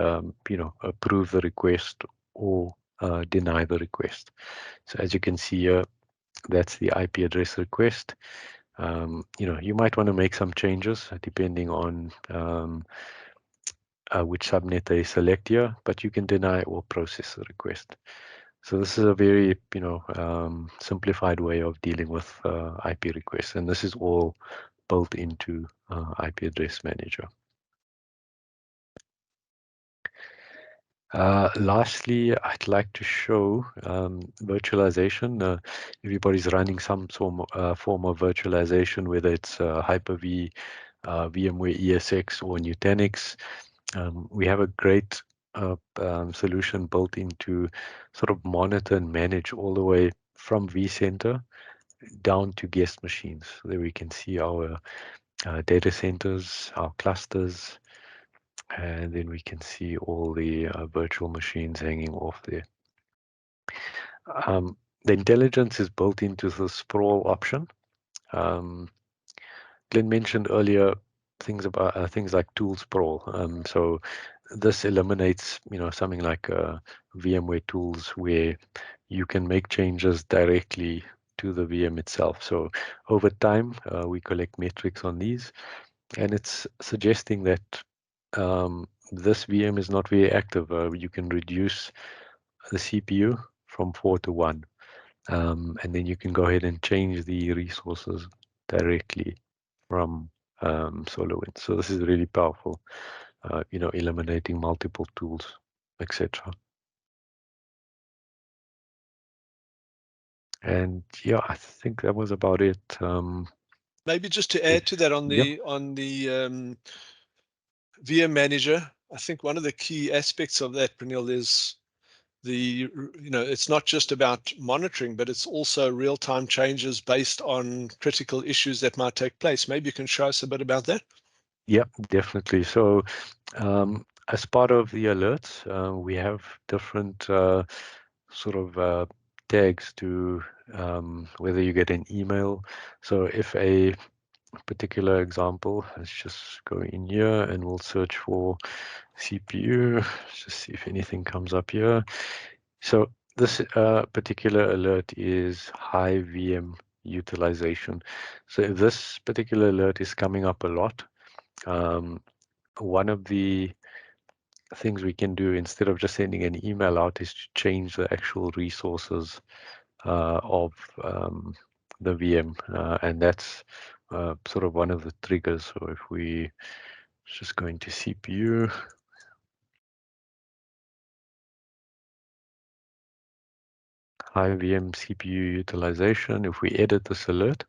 approve the request or deny the request. So as you can see here, that's the IP address request. You might want to make some changes depending on which subnet they select here, but you can deny or process the request. So this is a very simplified way of dealing with IP requests, and this is all built into IP address manager. Lastly, I'd like to show virtualization. Everybody's running some form of virtualization, whether it's Hyper-V, VMware ESX, or Nutanix. We have a great solution built into sort of monitor and manage all the way from vCenter down to guest machines. There we can see our data centers, our clusters, and then we can see all the virtual machines hanging off there. The intelligence is built into the sprawl option. Glenn mentioned earlier things like tool sprawl. So this eliminates, something like VMware tools where you can make changes directly to the VM itself. So over time, we collect metrics on these, and it's suggesting that this VM is not very active. You can reduce the CPU from 4 to 1, and then you can go ahead and change the resources directly from SolarWinds. So this is really powerful, eliminating multiple tools, etc. And yeah, I think that was about it. Maybe just to add to that on the VM manager, I think one of the key aspects of that, Pranil, is it's not just about monitoring, but it's also real-time changes based on critical issues that might take place. Maybe you can show us a bit about that. Yeah, definitely. So as part of the alerts, we have different sort of tags to whether you get an email. So if a particular example, let's just go in here and we'll search for CPU. Let's just see if anything comes up here. So this particular alert is high VM utilization. So if this particular alert is coming up a lot, one of the things we can do instead of just sending an email out is to change the actual resources of the VM, and that's sort of one of the triggers. So if we just go into CPU, high VM CPU utilization, if we edit this alert,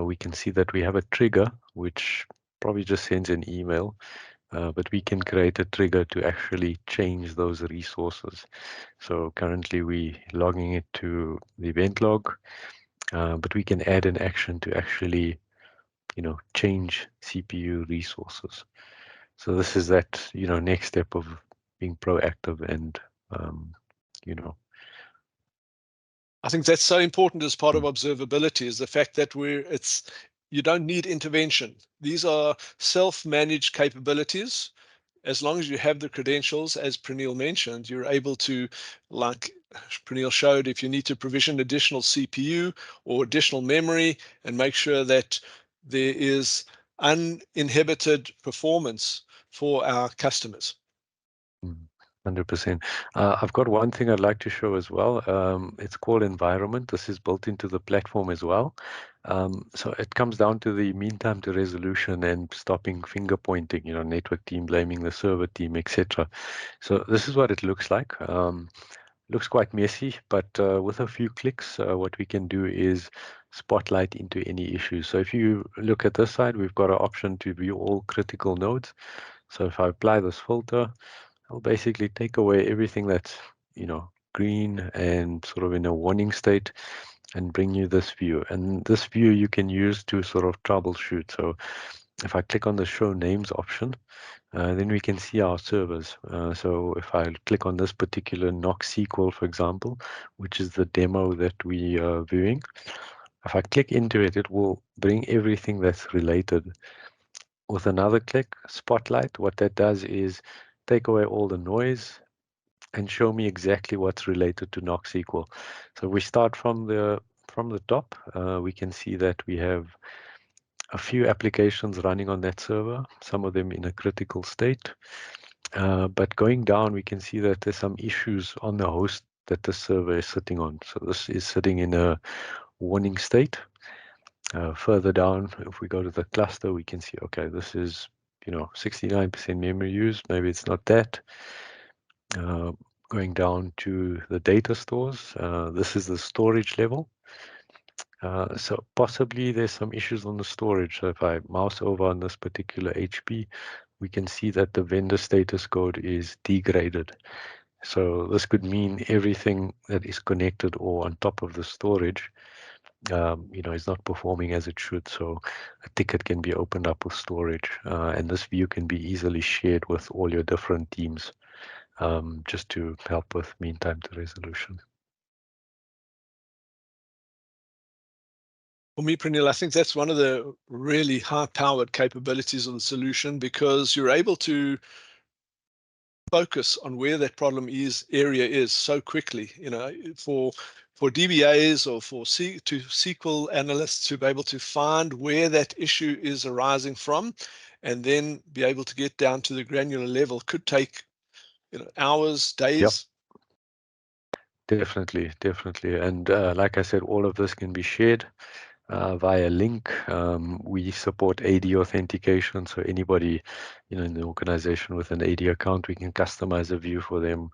we can see that we have a trigger which probably just sends an email, but we can create a trigger to actually change those resources. So currently we logging it to the event log, but we can add an action to actually, change CPU resources. So this is that, next step of being proactive and, I think that's so important as part of observability, is the fact that you don't need intervention. These are self-managed capabilities. As long as you have the credentials, as Pranil mentioned, you're able to, like Pranil showed, if you need to provision additional CPU or additional memory and make sure that there is uninhibited performance for our customers. 100%. I've got one thing I'd like to show as well. It's called environment. This is built into the platform as well. So it comes down to the mean time to resolution and stopping finger pointing, network team blaming the server team, etc. So this is what it looks like. Looks quite messy, but with a few clicks, what we can do is spotlight into any issues. So if you look at this side, we've got an option to view all critical nodes. So if I apply this filter, I'll basically take away everything that's, screen and sort of in a warning state and bring you this view. And this view you can use to sort of troubleshoot. So if I click on the show names option, then we can see our servers. So if I click on this particular NoSQL, for example, which is the demo that we are viewing, if I click into it, it will bring everything that's related. With another click, Spotlight, what that does is take away all the noise and show me exactly what's related to NoSQL. So we start from the top. We can see that we have a few applications running on that server, some of them in a critical state. But going down, we can see that there's some issues on the host that the server is sitting on. So this is sitting in a warning state. Further down, if we go to the cluster, we can see, okay, this is 69% memory use. Maybe it's not that. Going down to the data stores, this is the storage level. So possibly there's some issues on the storage. So if I mouse over on this particular HP, we can see that the vendor status code is degraded. So this could mean everything that is connected or on top of the storage, is not performing as it should. So a ticket can be opened up with storage, and this view can be easily shared with all your different teams, just to help with mean time to resolution. For me, Pranil, I think that's one of the really high-powered capabilities of the solution, because you're able to focus on where that problem area is so quickly. For DBAs or for SQL analysts to be able to find where that issue is arising from, and then be able to get down to the granular level, could take hours, days. Yep. Definitely. And like I said, all of this can be shared via link. We support AD authentication, so anybody in the organization with an AD account, we can customize a view for them,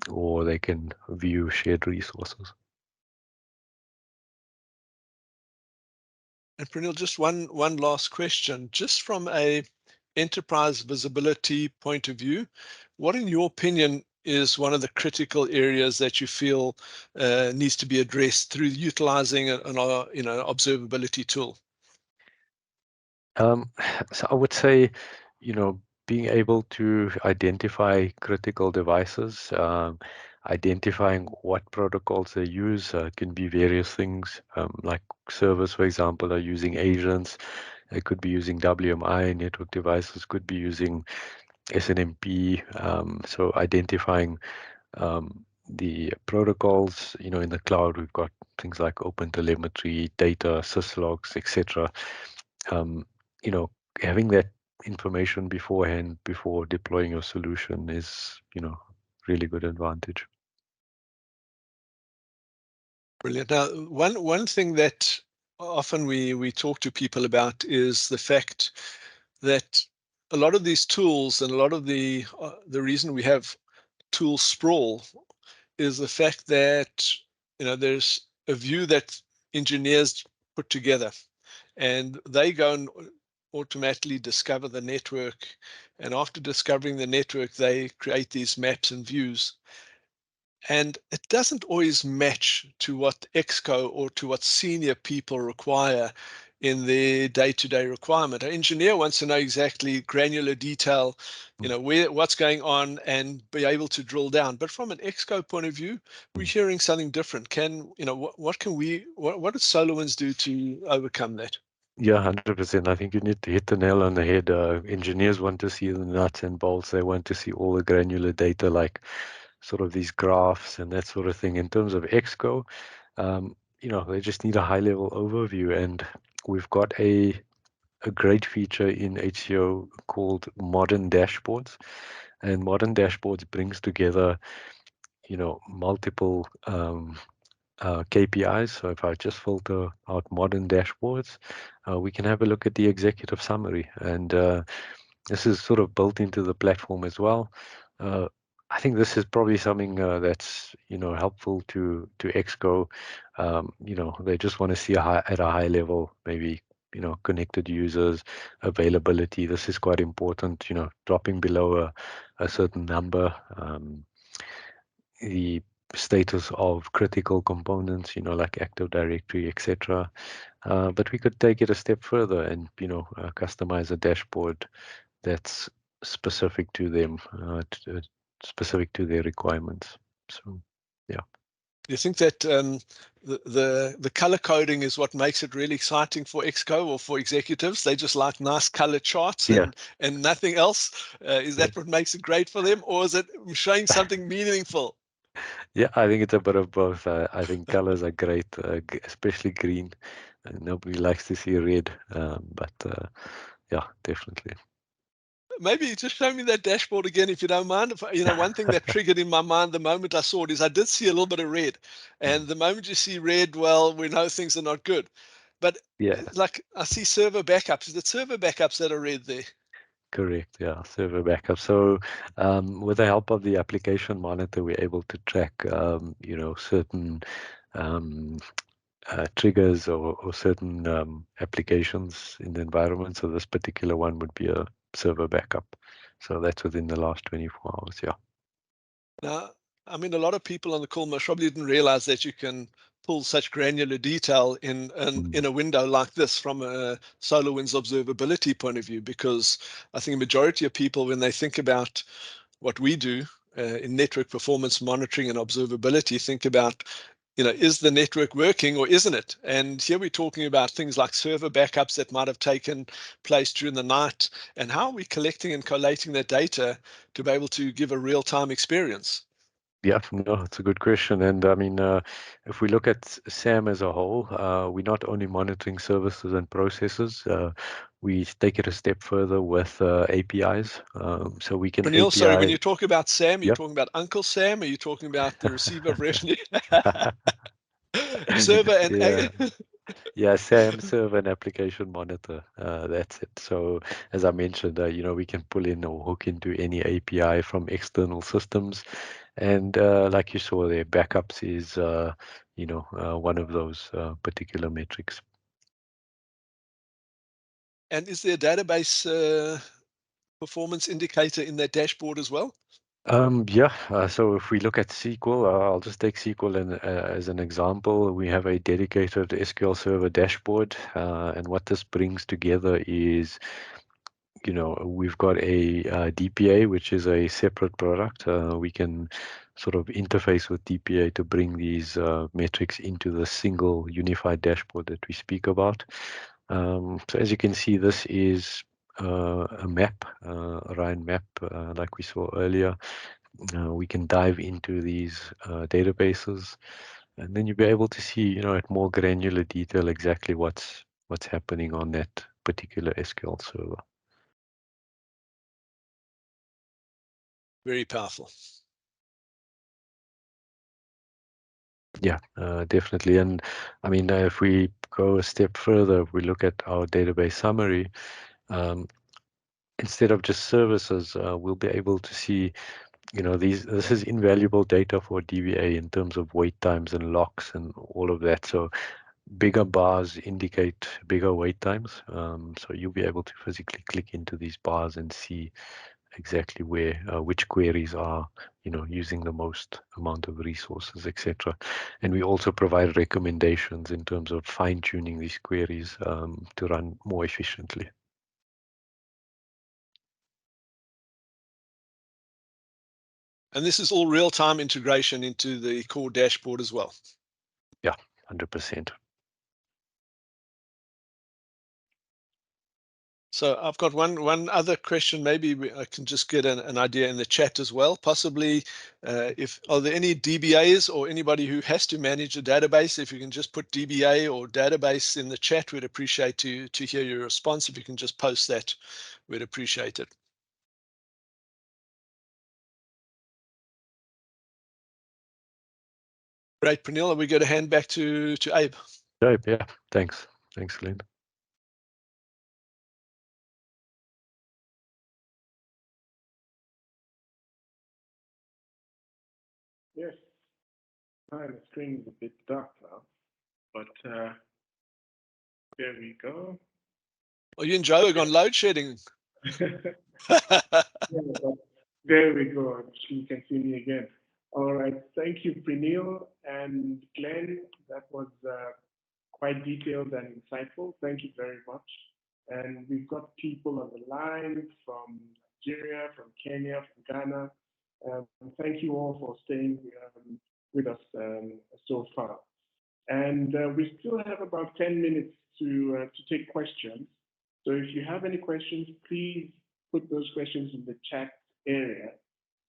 or they can view shared resources. And Pranil, just one last question, just from a enterprise visibility point of view, what in your opinion is one of the critical areas that you feel needs to be addressed through utilizing an observability tool? So I would say, being able to identify critical devices, identifying what protocols they use, can be various things, like servers, for example, are using agents. They could be using WMI. Network devices could be using SNMP. So identifying the protocols, in the cloud, we've got things like OpenTelemetry, data, syslogs, etc. Um, Having that information beforehand, before deploying your solution, is, really good advantage. Brilliant. Now, one thing that often we talk to people about is the fact that a lot of these tools, and a lot of the reason we have tool sprawl, is the fact that there's a view that engineers put together, and they go and automatically discover the network, and after discovering the network, they create these maps and views. And it doesn't always match to what Exco or to what senior people require in their day-to-day requirement. An engineer wants to know exactly granular detail, what's going on, and be able to drill down. But from an Exco point of view, we're hearing something different. What do SolarWinds do to overcome that? Yeah, 100%. I think you need to hit the nail on the head. Engineers want to see the nuts and bolts. They want to see all the granular data, like sort of these graphs and that sort of thing. In terms of Exco, they just need a high-level overview. And we've got a great feature in HCO called Modern Dashboards. And Modern Dashboards brings together, multiple KPIs. So if I just filter out Modern Dashboards, we can have a look at the executive summary. And this is sort of built into the platform as well. I think this is probably something that's helpful to Exco. They just want to see at a high level, maybe connected users, availability. This is quite important. Dropping below a certain number. The status of critical components, like Active Directory, etc. But we could take it a step further and, customize a dashboard that's specific to them, specific to their requirements. So, yeah. You think that the color coding is what makes it really exciting for Exco or for executives? They just like nice color charts and nothing else. Is that what makes it great for them, or is it showing something meaningful? Yeah, I think it's a bit of both. I think colors are great, especially green. Nobody likes to see red, but yeah, definitely. Maybe just show me that dashboard again, if you don't mind. One thing that triggered in my mind the moment I saw it is I did see a little bit of red. And the moment you see red, well, we know things are not good. But yeah, like I see server backups. Is it server backups that are red there? correct. Yeah, server backup. So with the help of the application monitor, we're able to track, certain triggers or certain applications in the environment. So this particular one would be a server backup. So that's within the last 24 hours. Yeah. Now, I mean, a lot of people on the call most probably didn't realize that you can pull such granular detail in a window like this from a SolarWinds observability point of view, because I think a majority of people, when they think about what we do in network performance monitoring and observability, think about, is the network working or isn't it? And here we're talking about things like server backups that might have taken place during the night, and how are we collecting and collating that data to be able to give a real-time experience? Yeah, no, it's a good question. And I mean, if we look at SAM as a whole, we're not only monitoring services and processes, we take it a step further with APIs. So we can Praneel, sorry, when API. you talk about SAM, you're Yep. talking about Uncle Sam, or you're talking about the receiver of revenue? Server and Yeah. Yeah, SAM server and application monitor. That's it. So as I mentioned, we can pull in or hook into any API from external systems. And like you saw there, backups is, one of those particular metrics. And is there a database performance indicator in that dashboard as well? So if we look at SQL, I'll just take SQL as an example. We have a dedicated SQL Server dashboard, and what this brings together is, we've got a DPA, which is a separate product. We can sort of interface with DPA to bring these metrics into the single unified dashboard that we speak about. So as you can see, this is a map, a Ryan map, like we saw earlier. We can dive into these databases, and then you'll be able to see, at more granular detail exactly what's happening on that particular SQL server. Very powerful. Yeah, definitely. And I mean, if we go a step further, if we look at our database summary, instead of just services, we'll be able to see, this is invaluable data for DBA in terms of wait times and locks and all of that. So bigger bars indicate bigger wait times. So you'll be able to physically click into these bars and see exactly where which queries are using the most amount of resources, etc. And we also provide recommendations in terms of fine-tuning these queries to run more efficiently. And this is all real-time integration into the core dashboard as well. Yeah, 100%. So I've got one other question. Maybe I can just get an idea in the chat as well. Possibly, are there any DBAs or anybody who has to manage a database? If you can just put DBA or database in the chat, we'd appreciate to hear your response. If you can just post that, we'd appreciate it. Great, Praneel. Are we going to hand back to Abe? Yeah, thanks, Glenn. Yes. Hi, the screen is a bit dark now, but there we go. Are you in Joburg on load shedding? Yeah, but there we go. You can see me again. All right, thank you, Preneel and Glenn. That was quite detailed and insightful. Thank you very much. And we've got people on the line from Nigeria, from Kenya, from Ghana. Thank you all for staying with us so far. And we still have about 10 minutes to take questions. So if you have any questions, please put those questions in the chat area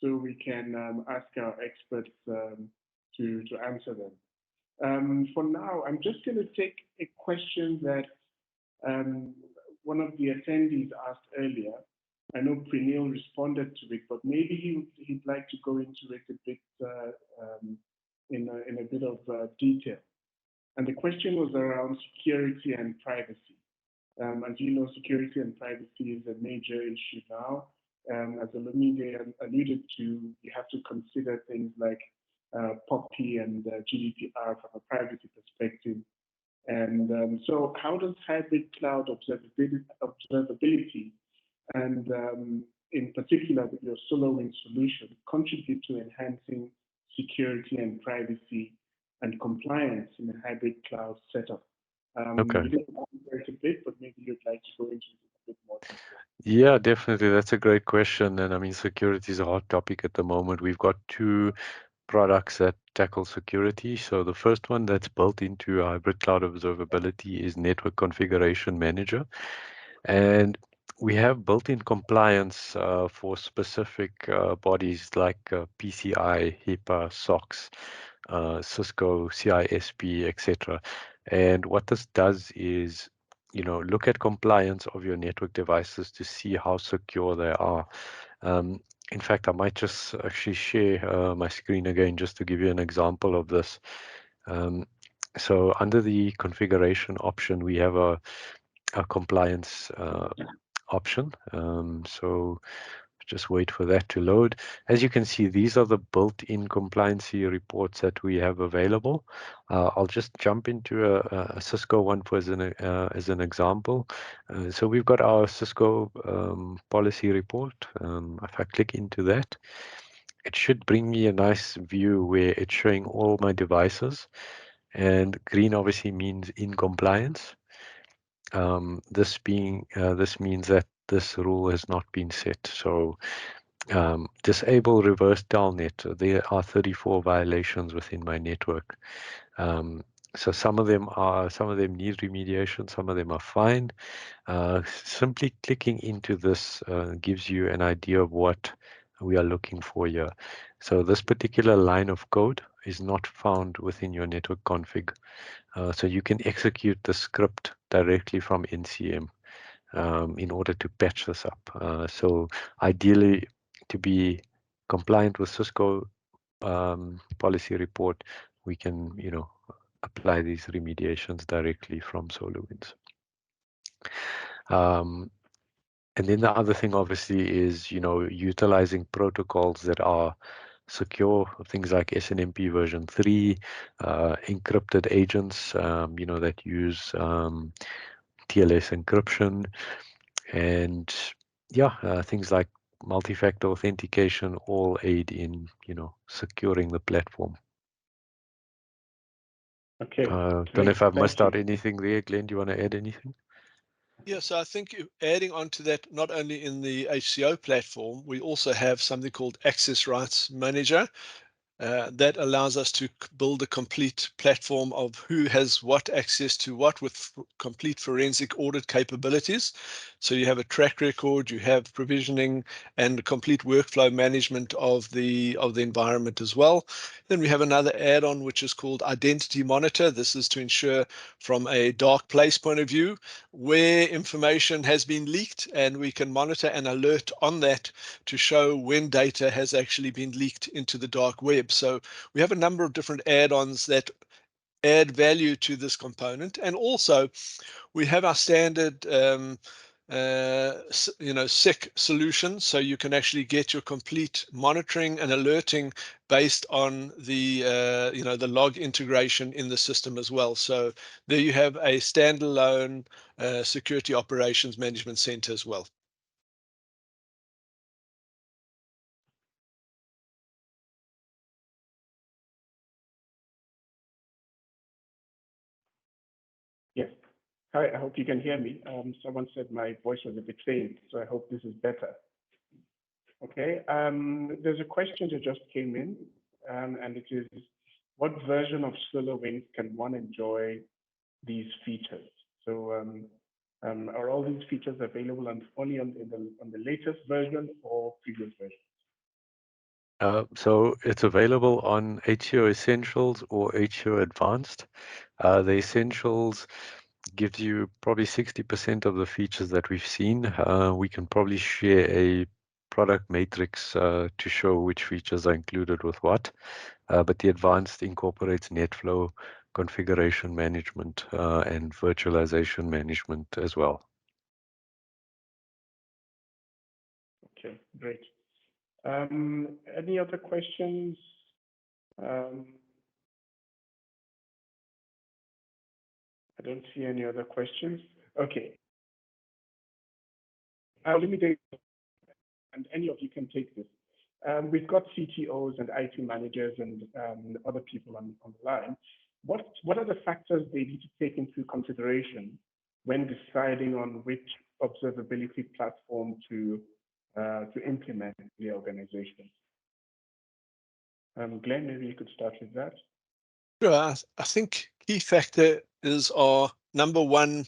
so we can ask our experts to answer them. For now, I'm just going to take a question that one of the attendees asked earlier. I know Preneel responded to it, but maybe he'd like to go into it a bit in a bit of detail. And the question was around security and privacy. As you know, security and privacy is a major issue now. As Olumide alluded to, you have to consider things like POPI and GDPR from a privacy perspective. And so how does hybrid cloud observability and in particular with your SolarWinds solution contribute to enhancing security and privacy and compliance in a hybrid cloud setup? Okay. You did elaborate a bit, but maybe you'd like to go into it a bit more detail. Yeah, definitely. That's a great question. And I mean, security is a hot topic at the moment. We've got two products that tackle security. So the first one that's built into hybrid cloud observability is Network Configuration Manager. And we have built-in compliance for specific bodies like PCI, HIPAA, SOX, Cisco, CISP, etc. And what this does is, look at compliance of your network devices to see how secure they are. In fact, I might just actually share my screen again just to give you an example of this. So under the configuration option, we have a compliance option. So just wait for that to load. As you can see, these are the built-in compliancy reports that we have available. I'll just jump into a Cisco one for as an example. So we've got our Cisco policy report. If I click into that, it should bring me a nice view where it's showing all my devices. And green obviously means in compliance. This means that this rule has not been set. So disable reverse telnet. There are 34 violations within my network. So some of them need remediation, some of them are fine. Simply clicking into this gives you an idea of what we are looking for here. So this particular line of code is not found within your network config. So you can execute the script directly from NCM in order to patch this up. So ideally, to be compliant with Cisco policy report, we can, apply these remediations directly from SolarWinds. And then the other thing, obviously, is, utilizing protocols that are secure, things like SNMP version 3, encrypted agents, that use TLS encryption, and things like multi-factor authentication all aid in, securing the platform. Okay. Don't know if I've missed out anything there. Glenn, do you want to add anything? Yeah, so I think adding on to that, not only in the HCO platform, we also have something called Access Rights Manager. That allows us to build a complete platform of who has what access to what with complete forensic audit capabilities. So you have a track record, you have provisioning and complete workflow management of the environment as well. Then we have another add-on which is called Identity Monitor. This is to ensure from a dark place point of view where information has been leaked, and we can monitor and alert on that to show when data has actually been leaked into the dark web. So we have a number of different add-ons that add value to this component. And also we have our standard SIC solution, so you can actually get your complete monitoring and alerting based on the the log integration in the system as well. So there you have a standalone security operations management center as well. Hi, I hope you can hear me. Someone said my voice was a bit faint, so I hope this is better. Okay, there's a question that just came in, and it is, what version of SolarWinds can one enjoy these features? So are all these features available only on the latest version or previous version? So it's available on HCO Essentials or HCO Advanced. The Essentials gives you probably 60% of the features that we've seen. We can probably share a product matrix to show which features are included with what. But the Advanced incorporates NetFlow, configuration management, and virtualization management as well. Okay, great. Any other questions? I don't see any other questions. Okay. Let me take, and any of you can take this. We've got CTOs and IT managers and other people on the line. What are the factors they need to take into consideration when deciding on which observability platform to implement in the organization? Glenn, maybe you could start with that. Sure. I think key factor is number one,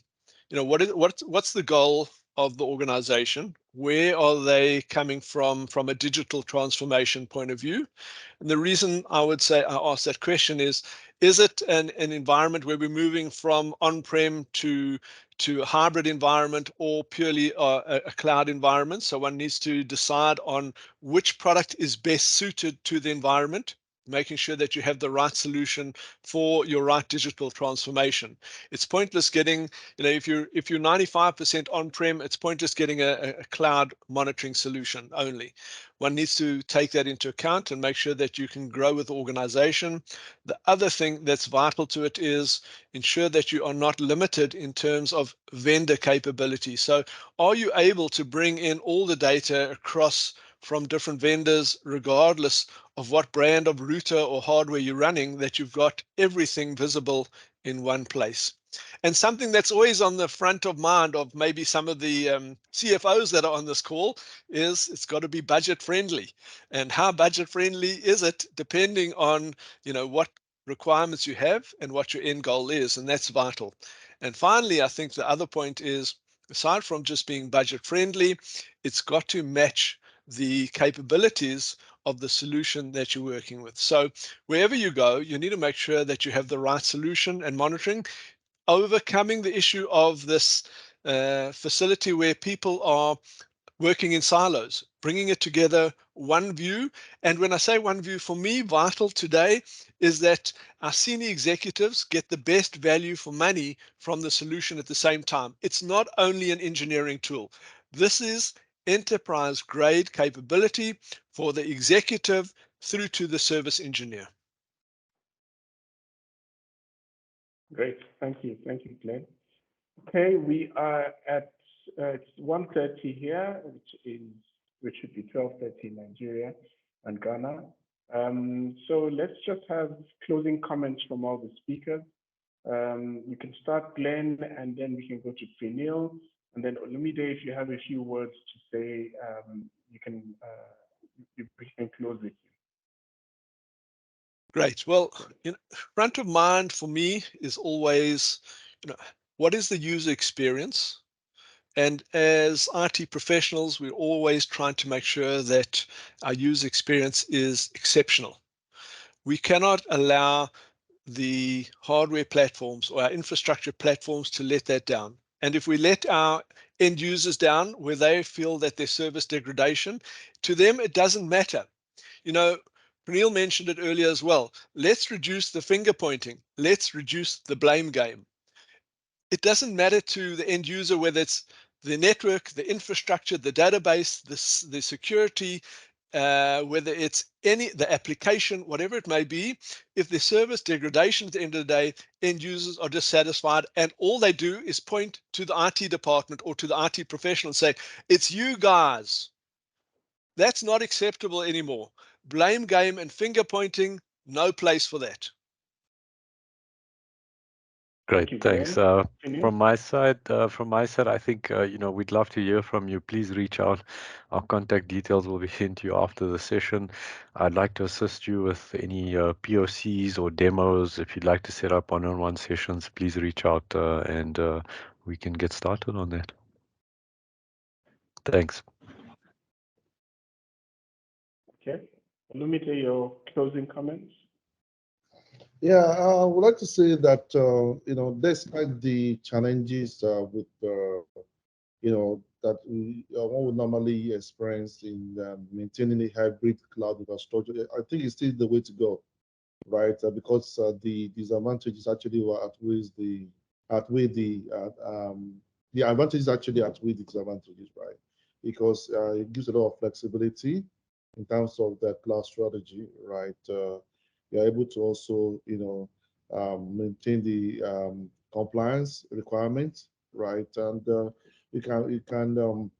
what's the goal of the organization? Where are they coming from a digital transformation point of view? And the reason I would say I ask that question is it an environment where we're moving from on-prem to a hybrid environment or purely a cloud environment? So one needs to decide on which product is best suited to the environment, making sure that you have the right solution for your right digital transformation. It's pointless getting, if you're 95% on-prem, it's pointless getting a cloud monitoring solution only. One needs to take that into account and make sure that you can grow with the organization. The other thing that's vital to it is ensure that you are not limited in terms of vendor capability. So are you able to bring in all the data across from different vendors, regardless of what brand of router or hardware you're running, that you've got everything visible in one place? And something that's always on the front of mind of maybe some of the CFOs that are on this call is it's got to be budget friendly. And how budget friendly is it, depending on what requirements you have and what your end goal is, and that's vital. And finally, I think the other point is, aside from just being budget friendly, it's got to match the capabilities of the solution that you're working with. So wherever you go, you need to make sure that you have the right solution and monitoring, overcoming the issue of this facility where people are working in silos, bringing it together, one view. And when I say one view, for me, vital today is that our senior executives get the best value for money from the solution at the same time. It's not only an engineering tool. This is enterprise grade capability for the executive through to the service engineer. Great, thank you, Glenn. Okay, we are at it's 1:30 here, which should be 12:30 in Nigeria and Ghana. So let's just have closing comments from all the speakers. You can start, Glenn, and then we can go to Prenil, and then Olumide, if you have a few words to say, we can close with you. Great. Well, front of mind for me is always, what is the user experience? And as IT professionals, we're always trying to make sure that our user experience is exceptional. We cannot allow the hardware platforms or our infrastructure platforms to let that down. And if we let our end users down where they feel that there's service degradation, to them, it doesn't matter. Pranil mentioned it earlier as well. Let's reduce the finger pointing. Let's reduce the blame game. It doesn't matter to the end user whether it's the network, the infrastructure, the database, the security, whether it's the application, whatever it may be. If there's service degradation at the end of the day, end users are dissatisfied, and all they do is point to the IT department or to the IT professional and say, "It's you guys." That's not acceptable anymore. Blame game and finger pointing, no place for that. Great, you, thanks. Glenn. Continue. From my side, I think we'd love to hear from you. Please reach out. Our contact details will be sent to you after the session. I'd like to assist you with any POCs or demos. If you'd like to set up one-on-one sessions, please reach out and we can get started on that. Thanks. Okay. Olumide, your closing comments. Yeah, I would like to say that despite the challenges with that one would normally experience in maintaining a hybrid cloud infrastructure, I think it's still the way to go, right? Because the disadvantages actually outweigh the advantages actually outweigh the disadvantages, right? Because it gives a lot of flexibility in terms of the cloud strategy, right? You're able to also, maintain the compliance requirements, right? And you can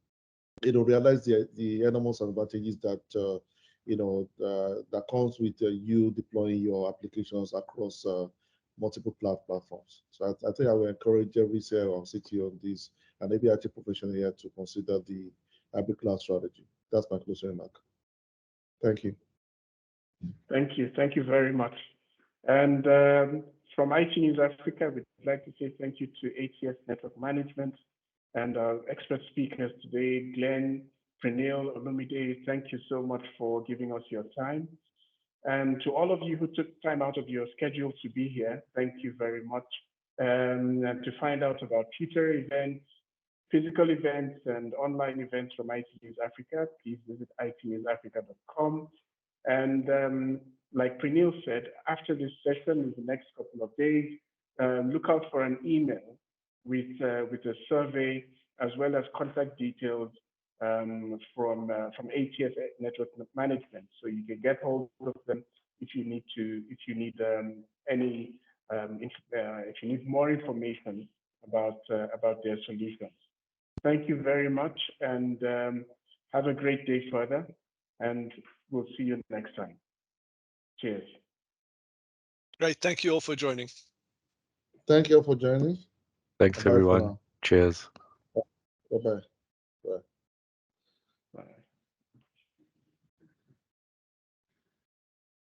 realize the enormous advantages that that comes with you deploying your applications across multiple cloud platforms. So I think I will encourage every CIO or CTO on this and every IT professional here to consider the hybrid cloud strategy. That's my closing remark. Thank you. Thank you. Thank you very much. And from IT News Africa, we'd like to say thank you to ATS Network Management and our expert speakers today, Glenn, Pranil, Olumide. Thank you so much for giving us your time. And to all of you who took time out of your schedule to be here, thank you very much. And to find out about future events, physical events, and online events from IT News Africa, please visit itnewsafrica.com. And like Pranil said, after this session in the next couple of days, look out for an email with a survey as well as contact details from ATS Network Management, so you can get hold of them if you need more information about their solutions. Thank you very much, and have a great day further, and we'll see you next time. Cheers. Great. Thank you all for joining. Thank you all for joining. Thanks, Bye for everyone. now. Cheers. Bye-bye.